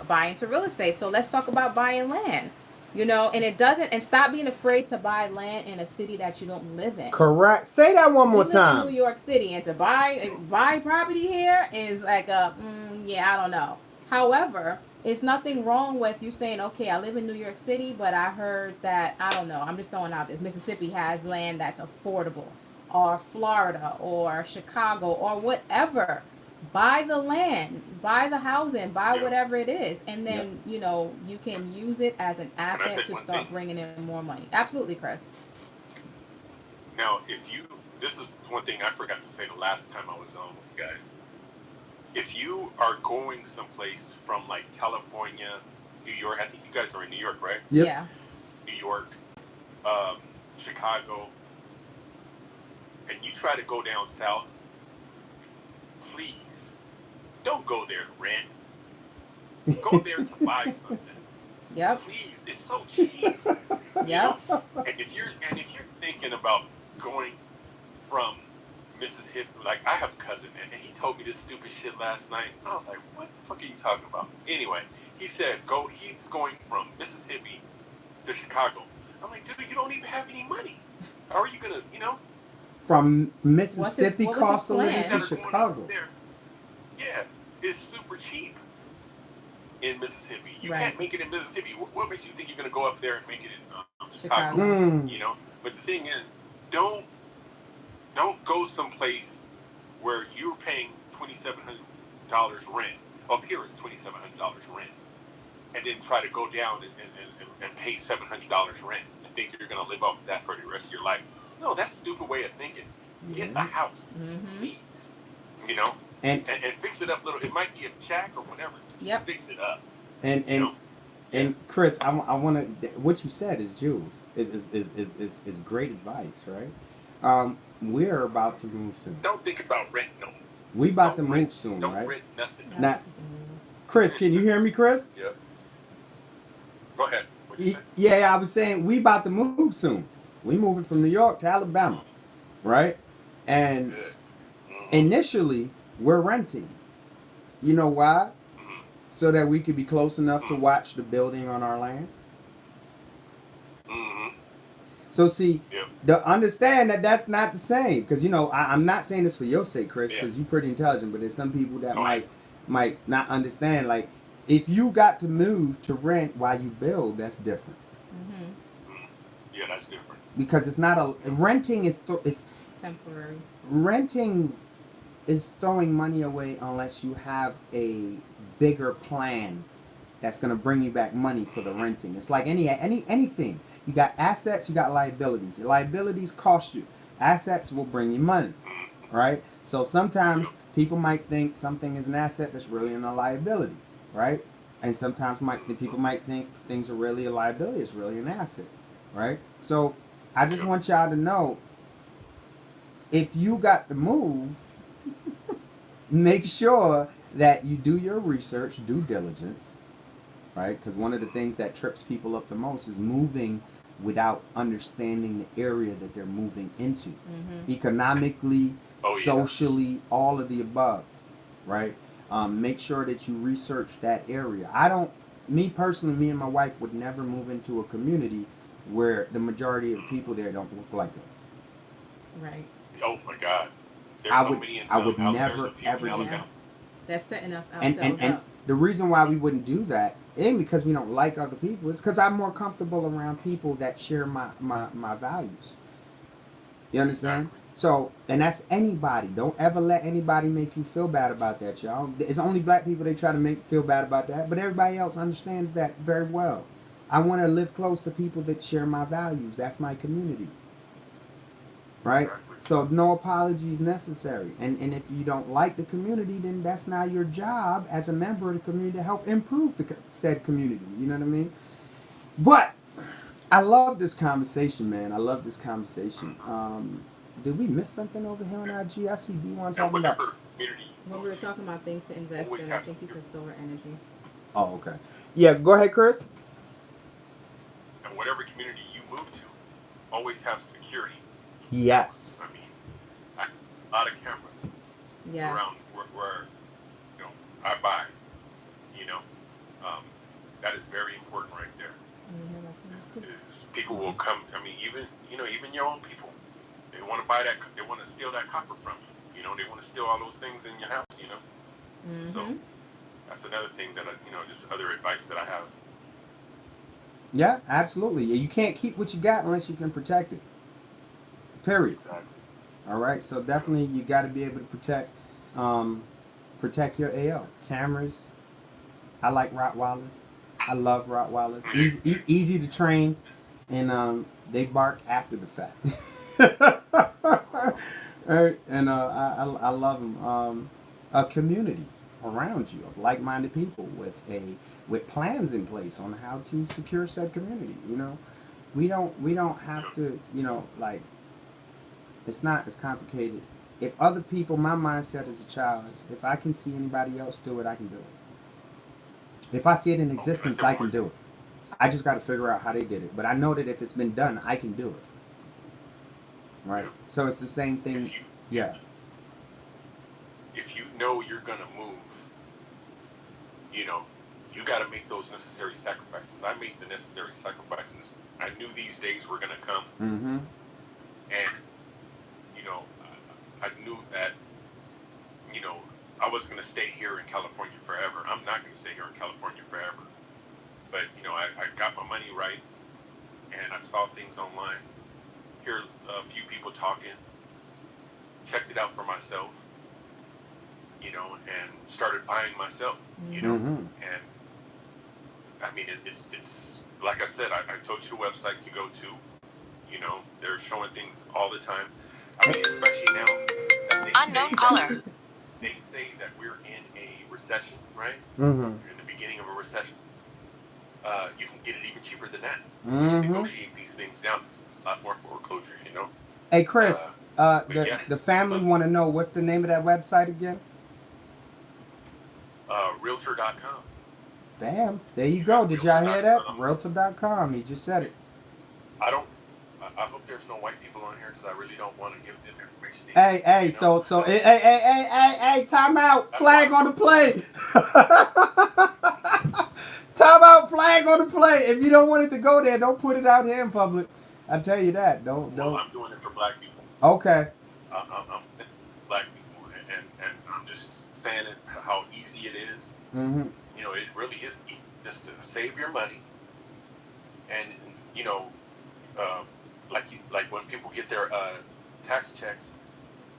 buy into real estate. So let's talk about buying land. You know, and it doesn't, and stop being afraid to buy land in a city that you don't live in. Correct. Say that one more We live in time. New York City, and to buy property here is like I don't know. However, it's nothing wrong with you saying, okay, I live in New York City, but I heard that, I don't know, I'm just throwing out this, Mississippi has land that's affordable, or Florida, or Chicago, or whatever. Buy the land, buy the housing, buy Yeah. whatever it is, and then you know you can use it as an I asset say to one start thing? bringing in more money. Absolutely, Chris. Now, this is one thing I forgot to say the last time I was on with you guys. If you are going someplace from like California, New York, I think you guys are in New York, right? Yep. Yeah. New York, Chicago, and you try to go down south, please don't go there to rent. Go there to buy something. Yep. Please, it's so cheap. You Yep. know? And if you're thinking about going from Mississippi, like I have a cousin, and he told me this stupid shit last night. I was like, what the fuck are you talking about? Anyway, he said he's going from Mississippi to Chicago. I'm like, dude, you don't even have any money. How are you gonna, From Mississippi what was his cost of living plan? to instead of going Chicago. up there? Yeah, it's super cheap in Mississippi. You Right. can't make it in Mississippi. What makes you think you're gonna go up there and make it in Chicago. Mm. But the thing is, don't go someplace where you're paying $2,700 rent. Oh, here is $2,700 rent, and then try to go down and pay $700 rent and think you're gonna live off of that for the rest of your life. No, that's a stupid way of thinking. Get a house, Mhm. please. And And fix it up little. It might be a shack or whatever. Just Yep. fix it up. and You know? and Chris, I want to. What you said is Jules is great advice, right? We're about to move soon. Don't think about rent. No. We about to Don't move rent- soon, Don't right? rent nothing. Now, Chris, can you hear me, Chris? Yeah. Go ahead. What you say? Yeah, I was saying we about to move soon. We moving from New York to Alabama, right? And Good. Mhm. initially we're renting. You know why? Mhm. So that we could be close enough to watch the building on our land. Mhm. So see, Yep. to understand that that's not the same, because I'm not saying this for your sake, Chris, because Yeah. you're pretty intelligent. But there's some people that No, might not understand. Like, if you got to move to rent while you build, that's different. Mhm. Yeah, that's different. Because it's not a renting is Temporary. renting is throwing money away unless you have a bigger plan that's going to bring you back money for the renting. It's like anything. You got assets, you got liabilities. Your liabilities cost you. Assets will bring you money, right? So sometimes people might think something is an asset that's really a liability, right? And sometimes people might think things are really a liability, it's really an asset, right? So I just want y'all to know, if you got to move, make sure that you do your research, due diligence, right? Because one of the things that trips people up the most is moving without understanding the area that they're moving into. Mhm. Economically, Oh, yeah. socially, all of the above, right? Make sure that you research that area. Me personally, me and my wife would never move into a community where the majority of the people there don't look like us. Right. Oh my God. There's I so would- many in I would there's never, a few in ever do Alabama. That's setting us And ourselves and up. the reason why we wouldn't do that ain't because we don't like other people. It's because I'm more comfortable around people that share my values. You understand? Exactly. So, and that's anybody. Don't ever let anybody make you feel bad about that, y'all. It's only black people they try to make feel bad about that, but everybody else understands that very well. I want to live close to people that share my values. That's my community. Right? Exactly. So no apologies necessary. And if you don't like the community, then that's not your job as a member of the community to help improve the said community. You know what I mean? But I love this conversation, man. I love this conversation. Did we miss something over here on IG? I see D1 And talking about. whatever community you When go we were to, talking about things to invest Always in, I have think you said solar energy. Oh, okay. Yeah, go ahead, Chris. and whatever community you move to, always have security. Yes. I mean, a lot of cameras Yes. around where I buy. That is very important right there. Is people will come. I mean, even your own people, they want to buy that. They want to steal that copper from you. They want to steal all those things in your house. So Mhm. that's another thing that just other advice that I have. Yeah, absolutely. You can't keep what you got unless you can protect it. Period. Exactly. All right. So definitely, you got to be able to protect your AO cameras. I like Rottweilers. I love Rottweilers. Easy to train, and they bark after the fact. All right, and I love them. A community around you of like-minded people with plans in place on how to secure said community. We don't have to like It's not as complicated. If other people, my mindset as a child is, if I can see anybody else do it, I can do it. If I see it in existence, I can do it. I just got to figure out how they did it. But I know that if it's been done, I can do it. Right. So it's the same thing. Yeah. If you know you're gonna move, you know, you got to make those necessary sacrifices. I made the necessary sacrifices. I knew these days were gonna come, Mm-hmm. and you know, I knew that, you know, I wasn't gonna stay here in California forever. I'm not gonna stay here in California forever. But you know, I got my money right, and I saw things online, heard a few people talking, checked it out for myself, you know, and started buying myself, you know, Mm-hmm. and I mean, it's like I said, I told you the website to go to, you know, they're showing things all the time. I mean, especially now that they say that we're in a recession, right? Mm-hmm. We're in the beginning of a recession. You can get it even cheaper than that. You can Mm-hmm. negotiate these things down. A lot more foreclosures, you know. Hey, Chris, yeah. the family want to know what's the name of that website again? Realtor.com. Damn, there you go. Did y'all hear that? Realtor.com. He just said it. I hope there's no white people on here because I really don't want to give them information. Hey, you know? hey, time out. Flag on the play. Time out, flag on the play. If you don't want it to go there, don't put it out here in public. I tell you that. Don't. Well, I'm doing it for black people. Okay. I'm black people, and I'm just saying it how easy it is. Mm-hmm. You know, it really is just to save your money, and you know, like when people get their tax checks,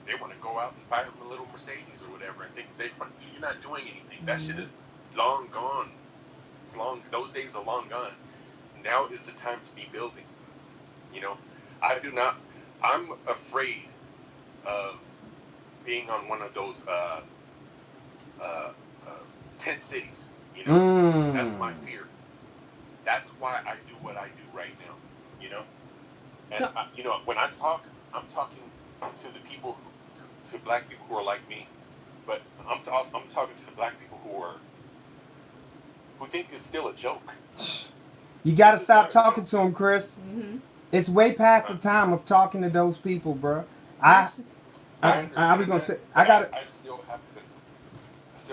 they want to go out and buy them a little Mercedes or whatever, and think you're not doing anything. That shit is long gone. It's long. Those days are long gone. Now is the time to be building. You know, I'm afraid of being on one of those tent cities. You know, that's my fear. That's why I do what I do right now. You know, and you know, when I talk, I'm talking to the people, to black people who are like me, but I'm talking to the black people who think it's still a joke. You gotta stop talking to him, Chris. Mm-hmm. It's way past the time of talking to those people, bro. I was gonna say I still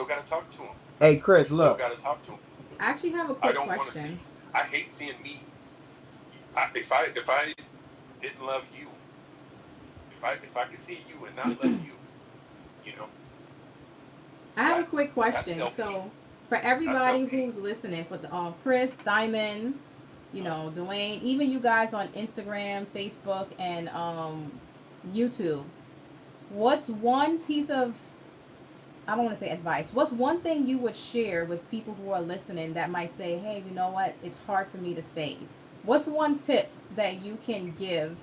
gotta talk to him. Hey, Chris, Still look. gotta talk to him. I actually have a I quick don't want to question. see. I hate seeing me. If I didn't love you, if I could see you and not love you, you know. I have a quick question. selfish. So, for everybody That's okay. who's listening, for the Chris, Diamond, you know, Dwayne, even you guys on Instagram, Facebook, and YouTube, what's one piece of, I don't want to say advice, what's one thing you would share with people who are listening that might say, hey, you know what, it's hard for me to save? What's one tip that you can give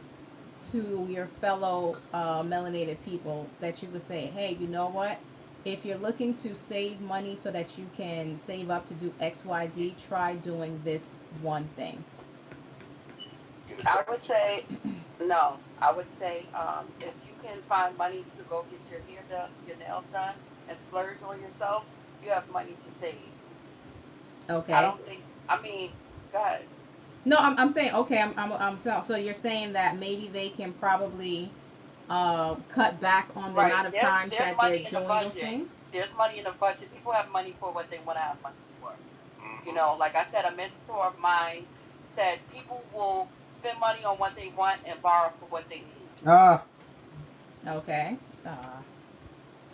to your fellow melanated people that you would say, hey, you know what, if you're looking to save money so that you can save up to do XYZ, try doing this one thing? I would say no. I would say if you can find money to go get your hair done, your nails done, and splurge on yourself, you have money to save. Okay. I don't think. I mean, go ahead. No, I'm saying okay. I'm so you're saying that maybe they can probably cut back on the amount of times that they're doing those things. There's money in the budget. People have money for what they want to have money for. You know, like I said, a mentor of mine said people will spend money on what they want and borrow for what they need. Okay.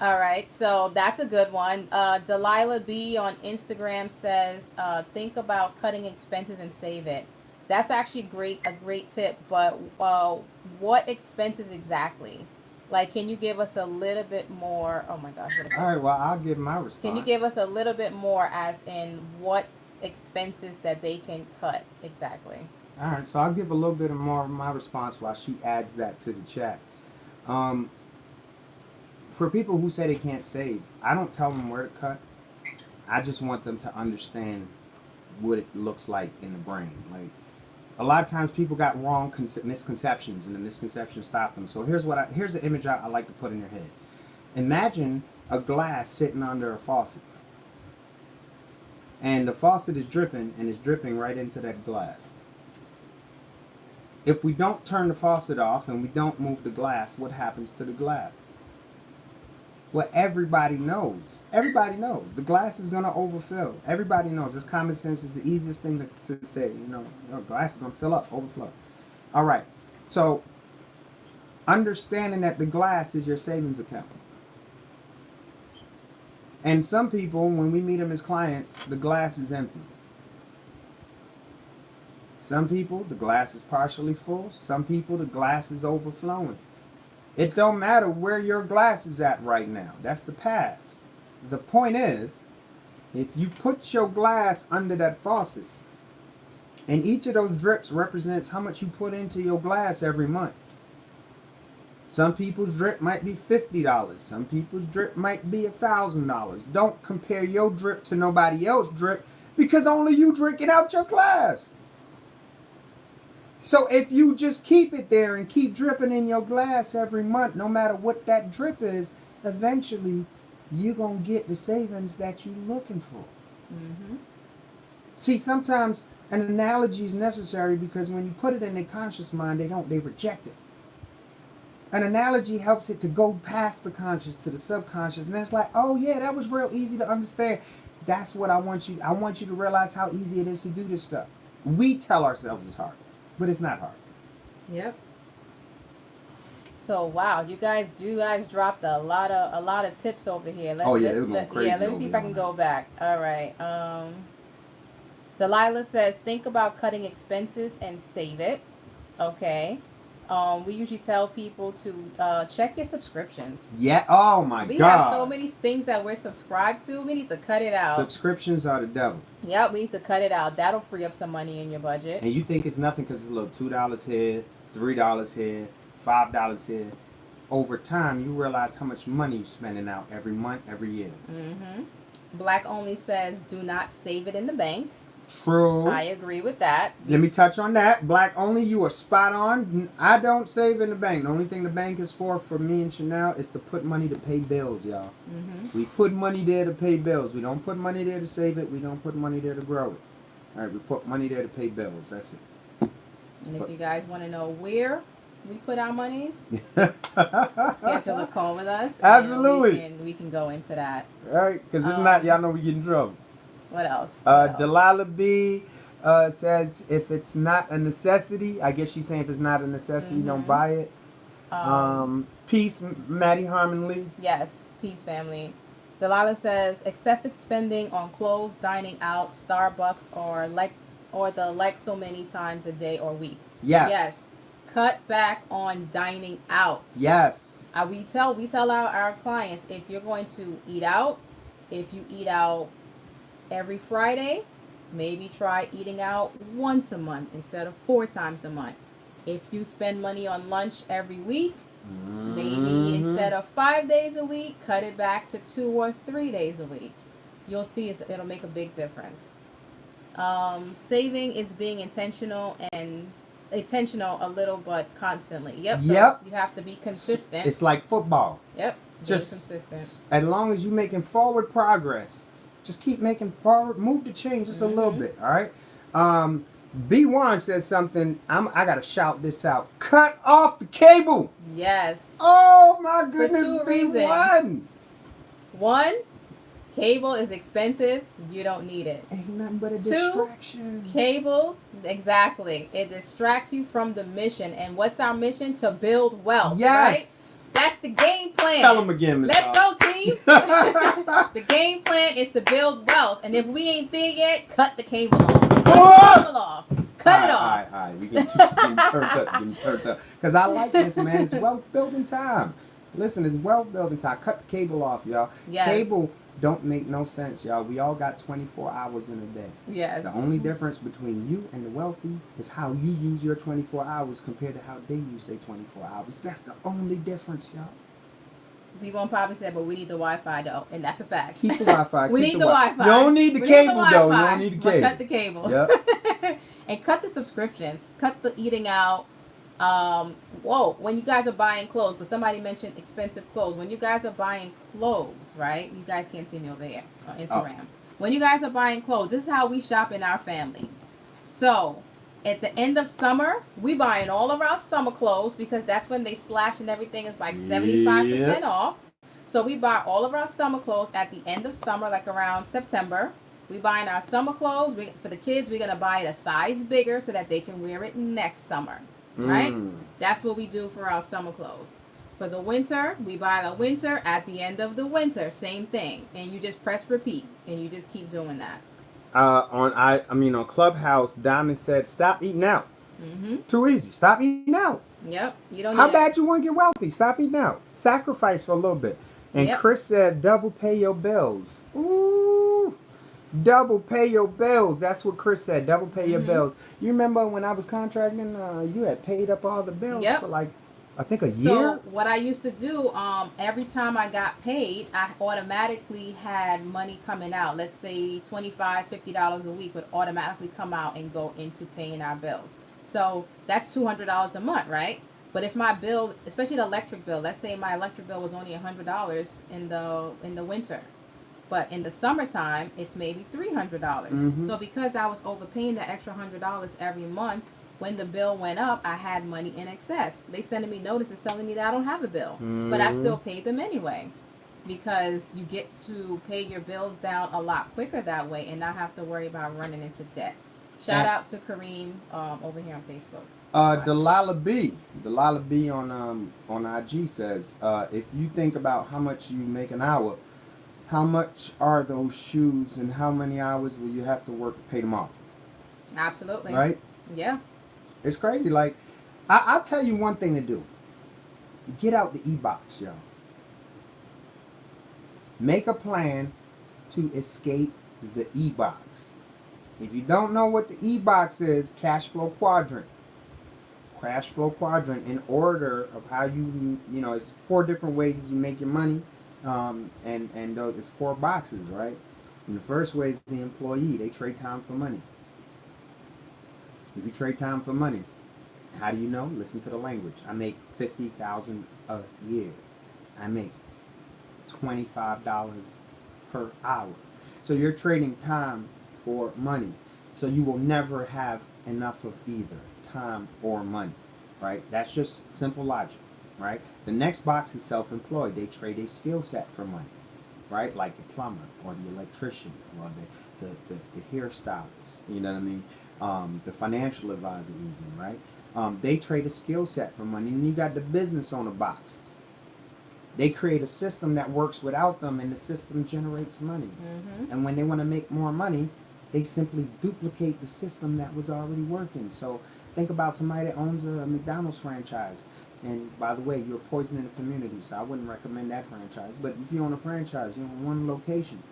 All right. So that's a good one. Delilah B on Instagram says, think about cutting expenses and save it. That's actually a great tip. But what expenses exactly? Like, can you give us a little bit more? Oh my gosh. What is All right, well, I'll give my response. Can you give us a little bit more as in what expenses that they can cut exactly? All right, so I'll give a little bit more of my response while she adds that to the chat. For people who say they can't save, I don't tell them where to cut. I just want them to understand what it looks like in the brain. Like, a lot of times people got wrong misconceptions, and the misconceptions stop them. So here's the image I like to put in your head. Imagine a glass sitting under a faucet, and the faucet is dripping, and it's dripping right into that glass. If we don't turn the faucet off and we don't move the glass, what happens to the glass? Well, everybody knows. Everybody knows. The glass is going to overfill. Everybody knows. Just common sense is the easiest thing to say. Glass is going to fill up, overflow. All right. So, understanding that the glass is your savings account. And some people, when we meet them as clients, the glass is empty. Some people, the glass is partially full. Some people, the glass is overflowing. It don't matter where your glass is at right now. That's the past. The point is, if you put your glass under that faucet, and each of those drips represents how much you put into your glass every month. Some people's drip might be $50. Some people's drip might be $1,000. Don't compare your drip to nobody else's drip, because only you drinking out your glass. So if you just keep it there and keep dripping in your glass every month, no matter what that drip is, eventually you're going to get the savings that you're looking for. Mm-hmm. See, sometimes an analogy is necessary, because when you put it in their conscious mind, they reject it. An analogy helps it to go past the conscious to the subconscious, and then it's like, oh yeah, that was real easy to understand. That's what I want you to realize, how easy it is to do this stuff. We tell ourselves it's hard. But it's not hard. Yep. So wow, you guys dropped a lot of tips over here. They were going crazy. Yeah, let me see if I can go back. All right. Delilah says, think about cutting expenses and save it. Okay. We usually tell people to check your subscriptions. Yeah. Oh my God. We have so many things that we're subscribed to. We need to cut it out. Subscriptions are the devil. Yep, we need to cut it out. That'll free up some money in your budget. And you think it's nothing because it's a little $2 here, $3 here, $5 here. Over time, you realize how much money you're spending out every month, every year. Mm-hmm. Black Only says, do not save it in the bank. True. I agree with that. Let me touch on that. Black Only, you are spot on. I don't save in the bank. The only thing the bank is for me and Chanel, is to put money to pay bills, y'all. Mm-hmm. We put money there to pay bills. We don't put money there to save it. We don't put money there to grow it. All right, we put money there to pay bills. That's it. And if you guys want to know where we put our monies, schedule a call with us. Absolutely. And we can go into that. All right, because if not, y'all know we get in trouble. What else? Delilah B says, if it's not a necessity, I guess she's saying if it's not a necessity, don't buy it. Peace, Maddie Harmon Lee. Yes, peace, family. Delilah says, excessive spending on clothes, dining out, Starbucks, or the like so many times a day or week. Yes. Yes. Cut back on dining out. Yes. We tell our clients, if you're going to eat out, if you eat out every Friday, maybe try eating out once a month instead of 4 times a month. If you spend money on lunch every week, maybe instead of 5 days a week, cut it back to 2 or 3 days a week. You'll see it'll make a big difference. Saving is being intentional a little, but constantly. Yep. So you have to be consistent. It's like football. Yep. Just consistent. As long as you're making forward progress, just keep making forward, move the chain just a little bit. All right. B1 says something. I gotta shout this out. Cut off the cable. Yes. Oh my goodness, For 2 B1. reasons. One, cable is expensive. You don't need it. Ain't nothing but a 2, distraction. Cable, exactly. It distracts you from the mission. And what's our mission? To build wealth. Yes. Right? That's the game plan. Tell them again, Ms. Let's go, team. The game plan is to build wealth. And if we ain't there yet, cut the cable off. Cut the cable off. Cut it off. All right. We getting turned up. Because I like this, man. It's wealth building time. Listen, it's wealth building time. Cut the cable off, y'all. Yes. Cable don't make no sense, y'all. We all got 24 hours in a day. Yes. The only difference between you and the wealthy is how you use your 24 hours compared to how they use their 24 hours. That's the only difference, y'all. We won't probably say, but we need the Wi-Fi though, and that's a fact. Keep the Wi-Fi. We need the Wi-Fi. You don't need the cable though. You don't need the cable. But cut the cable. Yep. And cut the subscriptions, cut the eating out. When you guys are buying clothes, because somebody mentioned expensive clothes. When you guys are buying clothes, right? You guys can't see me over here on Instagram. Oh. When you guys are buying clothes, this is how we shop in our family. So, at the end of summer, we buying all of our summer clothes because that's when they slash and everything is like 75% off. So we buy all of our summer clothes at the end of summer, like around September. We buying our summer clothes. For the kids, we're gonna buy it a size bigger so that they can wear it next summer. Right? That's what we do for our summer clothes. For the winter, we buy the winter at the end of the winter. Same thing. And you just press repeat. And you just keep doing that. On Clubhouse, Diamond said, stop eating out. Too easy. Stop eating out. Yep. You don't. How bad you want to get wealthy? Stop eating out. Sacrifice for a little bit. And Chris says, double pay your bills. Ooh. Double pay your bills. That's what Chris said. Double pay your bills. You remember when I was contracting, you had paid up all the bills for like, I think a year? So what I used to do, every time I got paid, I automatically had money coming out. Let's say $25, $50 a week would automatically come out and go into paying our bills. So that's $200 a month, right? But if my bill, especially the electric bill, let's say my electric bill was only $100 in the winter. But in the summertime, it's maybe $300. So because I was overpaying the extra $100 every month, when the bill went up, I had money in excess. They sending me notices telling me that I don't have a bill. But I still paid them anyway. Because you get to pay your bills down a lot quicker that way and not have to worry about running into debt. Shout out to Kareem over here on Facebook. Delilah B on IG says, if you think about how much you make an hour, how much are those shoes and how many hours will you have to work to pay them off? Absolutely. Right? Yeah. It's crazy. Like, I'll tell you one thing to do. Get out the e-box, yo. Make a plan to escape the e-box. If you don't know what the e-box is, cash flow quadrant. Cash flow quadrant in order of how it's 4 different ways you make your money. And it's 4 boxes, right? And the first way is the employee. They trade time for money. If you trade time for money, how do you know? Listen to the language. I make $50,000 a year. I make $25 per hour. So you're trading time for money. So you will never have enough of either time or money, right? That's just simple logic, right? The next box is self-employed. They trade a skill set for money, right? Like the plumber or the electrician or the hairstylist, you know what I mean? The financial advisor even, right? They trade a skill set for money. And you got the business owner box. They create a system that works without them, and the system generates money. And when they want to make more money, they simply duplicate the system that was already working. So think about somebody that owns a McDonald's franchise. And by the way, you're poisoning the community, so I wouldn't recommend that franchise. But if you own a franchise, you own one location.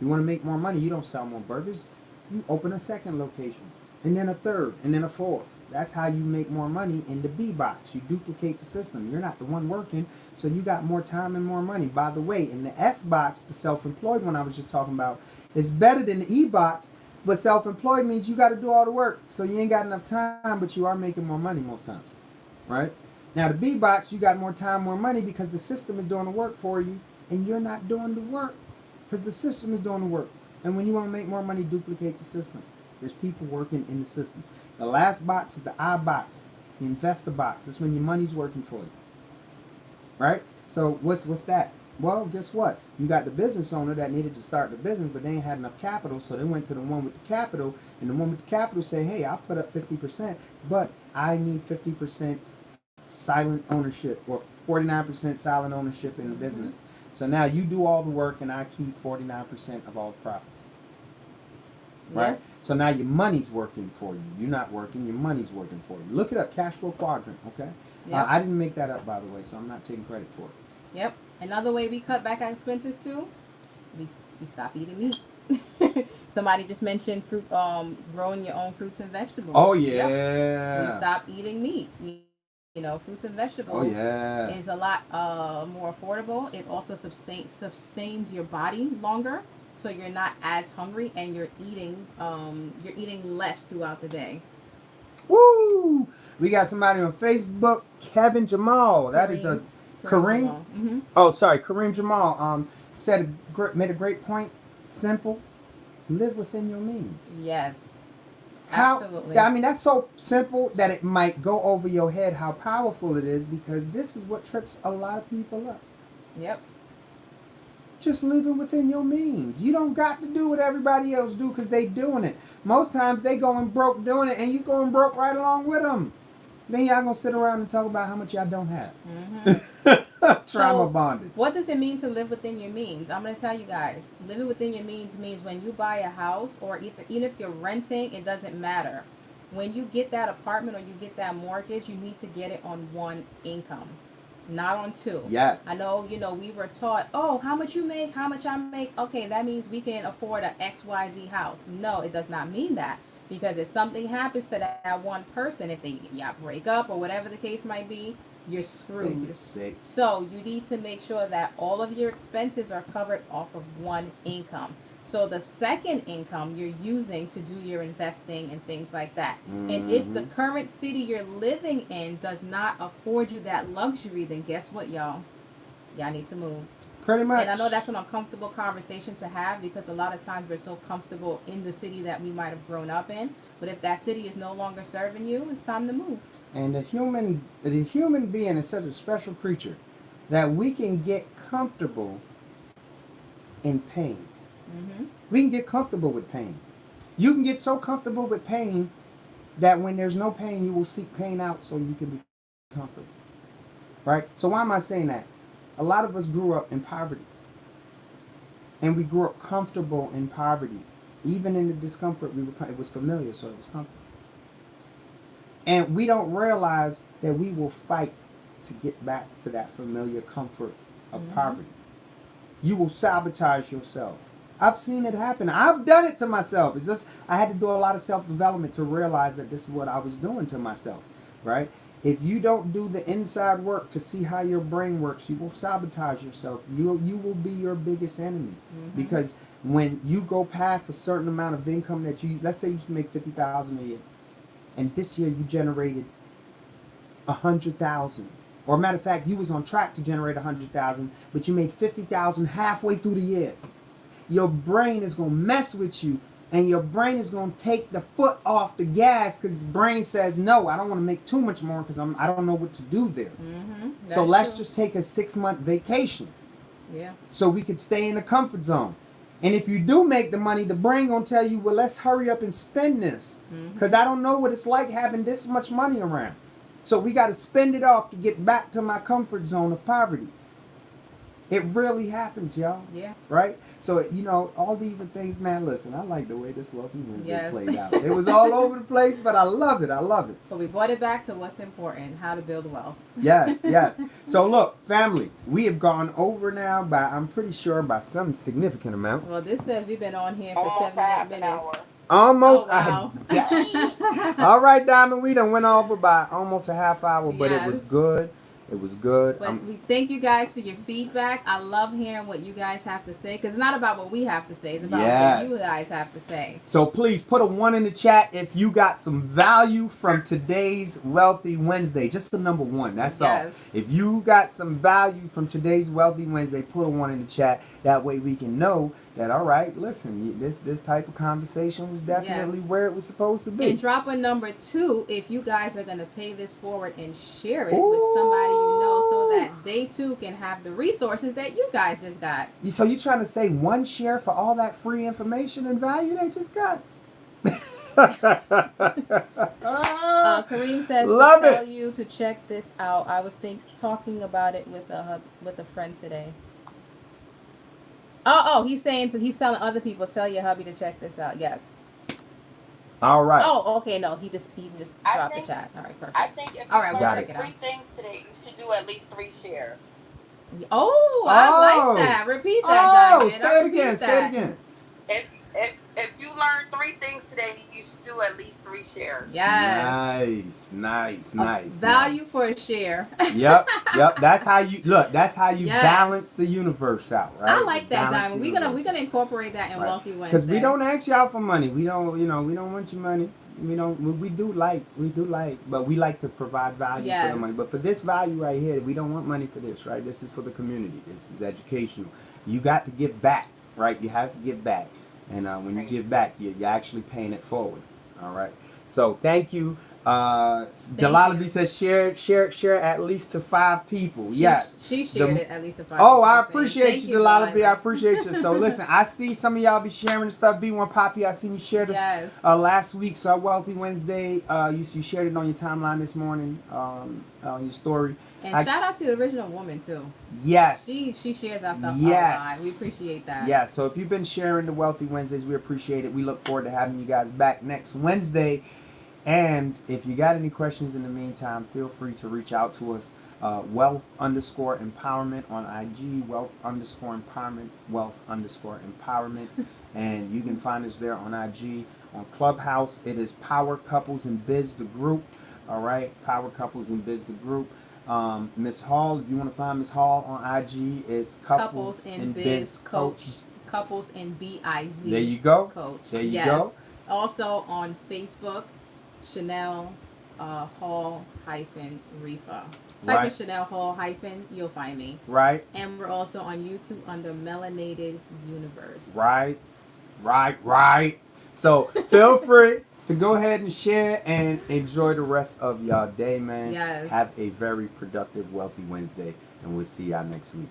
You want to make more money, you don't sell more burgers. You open a second location, and then a third, and then a fourth. That's how you make more money in the B box. You duplicate the system. You're not the one working, so you got more time and more money. By the way, in the S box, the self-employed one I was just talking about, it's better than the E box, but self-employed means you got to do all the work. So you ain't got enough time, but you are making more money most times, right? Now the B box, you got more time, more money because the system is doing the work for you, and you're not doing the work because the system is doing the work. And when you want to make more money, duplicate the system. There's people working in the system. The last box is the I box, the investor box. That's when your money's working for you, right? So what's that? Well, guess what? You got the business owner that needed to start the business, but they ain't had enough capital, so they went to the one with the capital, and the one with the capital say, hey, I'll put up 50%, but I need 50% silent ownership or 49% silent ownership in the business. So now you do all the work, and I keep 49% of all the profits. Right? Yeah. So now your money's working for you. You're not working. Your money's working for you. Look it up, cash flow quadrant, okay? Yep. I didn't make that up, by the way, so I'm not taking credit for it. Yep. Another way we cut back our expenses, too, we stop eating meat. Somebody just mentioned fruit, growing your own fruits and vegetables. Oh, yeah. Yep. We stop eating meat. You know, fruits and vegetables is a lot more affordable. It also sustains your body longer. so you're not as hungry and you're eating less throughout the day. Woo! We got somebody on Facebook, Kevin Jamal. That is a Kareem. Mm-hmm. Oh, sorry, Kareem Jamal. Made a great point. Simple. Live within your means. Yes. How, Absolutely. I mean, that's so simple that it might go over your head how powerful it is, because this is what trips a lot of people up. Yep. Just living within your means. You don't got to do what everybody else do because they doing it. Most times they going broke doing it, and you going broke right along with them. Then y'all gonna sit around and talk about how much y'all don't have. Mm-hmm. Trauma bonded. What does it mean to live within your means? I'm going to tell you guys. Living within your means when you buy a house, or even if you're renting, it doesn't matter. When you get that apartment or you get that mortgage, you need to get it on one income, not on two. Yes. I know, we were taught, oh, how much you make, how much I make. Okay, that means we can afford a XYZ house. No, it does not mean that. Because if something happens to that one person, if y'all break up or whatever the case might be, you're screwed. You're sick. So you need to make sure that all of your expenses are covered off of one income. So the second income you're using to do your investing and things like that. Mm-hmm. And if the current city you're living in does not afford you that luxury, then guess what, y'all? Y'all need to move. Pretty much. And I know that's an uncomfortable conversation to have, because a lot of times we're so comfortable in the city that we might have grown up in. But if that city is no longer serving you, it's time to move. And the human being is such a special creature that we can get comfortable in pain. Mm-hmm. We can get comfortable with pain. You can get so comfortable with pain that when there's no pain, you will seek pain out so you can be comfortable. Right? So why am I saying that? A lot of us grew up in poverty. And we grew up comfortable in poverty. Even in the discomfort, it was familiar, so it was comfortable. And we don't realize that we will fight to get back to that familiar comfort of poverty. You will sabotage yourself. I've seen it happen. I've done it to myself. It's just I had to do a lot of self-development to realize that this is what I was doing to myself, right? If you don't do the inside work to see how your brain works, you will sabotage yourself. You will be your biggest enemy. Because when you go past a certain amount of income that let's say you used to make $50,000 a year, and this year you generated $100,000. Or matter of fact, you was on track to generate $100,000, but you made $50,000 halfway through the year. Your brain is gonna mess with you, and your brain is gonna take the foot off the gas because the brain says, "No, I don't want to make too much more because I don't know what to do there." So let's just take a 6-month vacation. Yeah. So we could stay in the comfort zone. And if you do make the money, the brain gonna tell you, "Well, let's hurry up and spend this because I don't know what it's like having this much money around." So we got to spend it off to get back to my comfort zone of poverty. It really happens, y'all. Yeah. Right? So, all these are things, man, listen, I like the way this Wealthy Wednesday played out. It was all over the place, but I love it. I love it. But we brought it back to what's important, how to build wealth. Yes, yes. So, look, family, we have gone over now by, I'm pretty sure, by some significant amount. Well, this says we've been on here for Almost 7 half minutes. an hour. Almost. Oh, wow. All right, Diamond, we done went over by almost a half hour, but it was Yes. good. It was good. But we thank you guys for your feedback. I love hearing what you guys have to say, because it's not about what we have to say. It's about what you guys have to say. So please put a 1 in the chat if you got some value from today's Wealthy Wednesday. Just the number 1. That's all. If you got some value from today's Wealthy Wednesday, put a 1 in the chat. That way we can know that, all right, listen, this type of conversation was definitely where it was supposed to be. And drop a number 2 if you guys are going to pay this forward and share it with somebody you know, so that they too can have the resources that you guys just got. So you trying to say 1 share for all that free information and value they just got? Kareem says Love to tell it. you to check this out. I was talking about it with a friend today. Oh, he's telling other people, tell your hubby to check this out. Yes. All right. Oh, okay. No, he just dropped the chat. All right, perfect. I think if you All right, we'll learn check it out. 3 things today, you should do at least 3 shares. Oh, I like that. Repeat that, Diamond. Say it again. Say it again. If you learn 3 things today, you should do at least 3 shares. Yes. Nice. Value nice. for a share. Yep. That's how you look. That's how you Yes. balance the universe out, right? I like that, Balance Diamond. the We're universe gonna incorporate that in Right. Wealthy Wednesday. Because we don't ask y'all for money. We don't, we don't want your money. We do like, but we like to provide value for Yes. the money. But for this value right here, we don't want money for this, right? This is for the community. This is educational. You got to give back, right? You have to give back. And when you give back, you're actually paying it forward. All right. So thank you. Delilah you. B says share at least to 5 people. Yes. She shared it at least a 5. Oh, I Thank appreciate you, Delilah B. I appreciate you. So listen, I see some of y'all be sharing stuff. B1 Poppy, I seen you share this Yes. last week. So Wealthy Wednesday, you shared it on your timeline this morning, on your story. And shout out to the original woman too. Yes. She shares our stuff Yes. online. We appreciate that. Yeah, so if you've been sharing the Wealthy Wednesdays, we appreciate it. We look forward to having you guys back next Wednesday. And if you got any questions in the meantime, feel free to reach out to us. Wealth_empowerment on IG, Wealth_empowerment, Wealth_empowerment. And you can find us there on IG. On Clubhouse, it is Power Couples and Biz, the group. All right, Power Couples and Biz, the group. Miss Hall, if you want to find Miss Hall on IG, it's Couples and Biz Coach. Couples in BIZ. There you go. Coach. There you Yes. go. Also on Facebook, Chanel Hall Reefa. Type in Right. Chanel Hall you'll find me. Right, And we're also on YouTube under Melanated Universe. right. So feel free to go ahead and share and enjoy the rest of y'all day, man. Yes. Have a very productive, wealthy Wednesday, and we'll see y'all next week.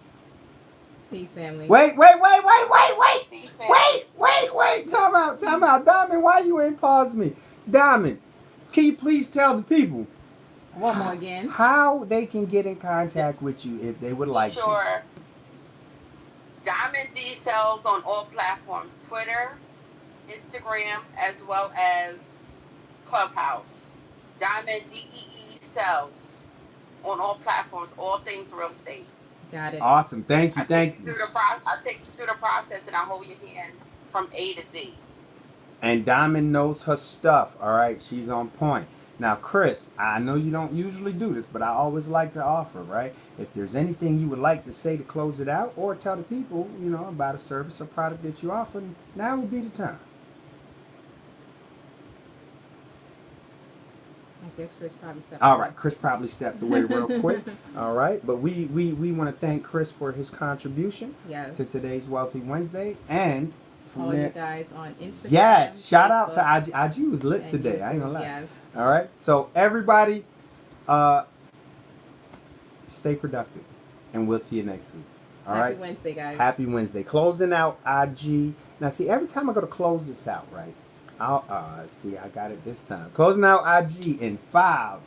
Peace, family. Wait. Peace, family. Wait. Time out. Diamond, why you ain't pause me? Diamond, can you please tell the people One more again. how they can get in contact with you if they would like to? Sure. Diamond D sells on all platforms: Twitter, Instagram, as well as Clubhouse. Diamond DEE sells on all platforms, all things real estate. Got it. Awesome. Thank you. I take you through the process, and I hold your hand from A to Z. And Diamond knows her stuff, all right? She's on point. Now, Chris, I know you don't usually do this, but I always like to offer, right? If there's anything you would like to say to close it out or tell the people, about a service or product that you offer, now would be the time. I guess Chris probably stepped All away. right, Chris probably stepped away real quick. All right, but we want to thank Chris for his contribution Yes. to today's Wealthy Wednesday. And from Follow you there, guys on Instagram. yes, shout out Facebook, to IG. IG was lit and today. I ain't YouTube. gonna lie. Yes. All right. So everybody, stay productive, and we'll see you next week. All right. Happy Wednesday, guys. Happy Wednesday. Closing out IG. Now, see, every time I go to close this out, right? I'll see. I got it this time. Closing out IG in 5,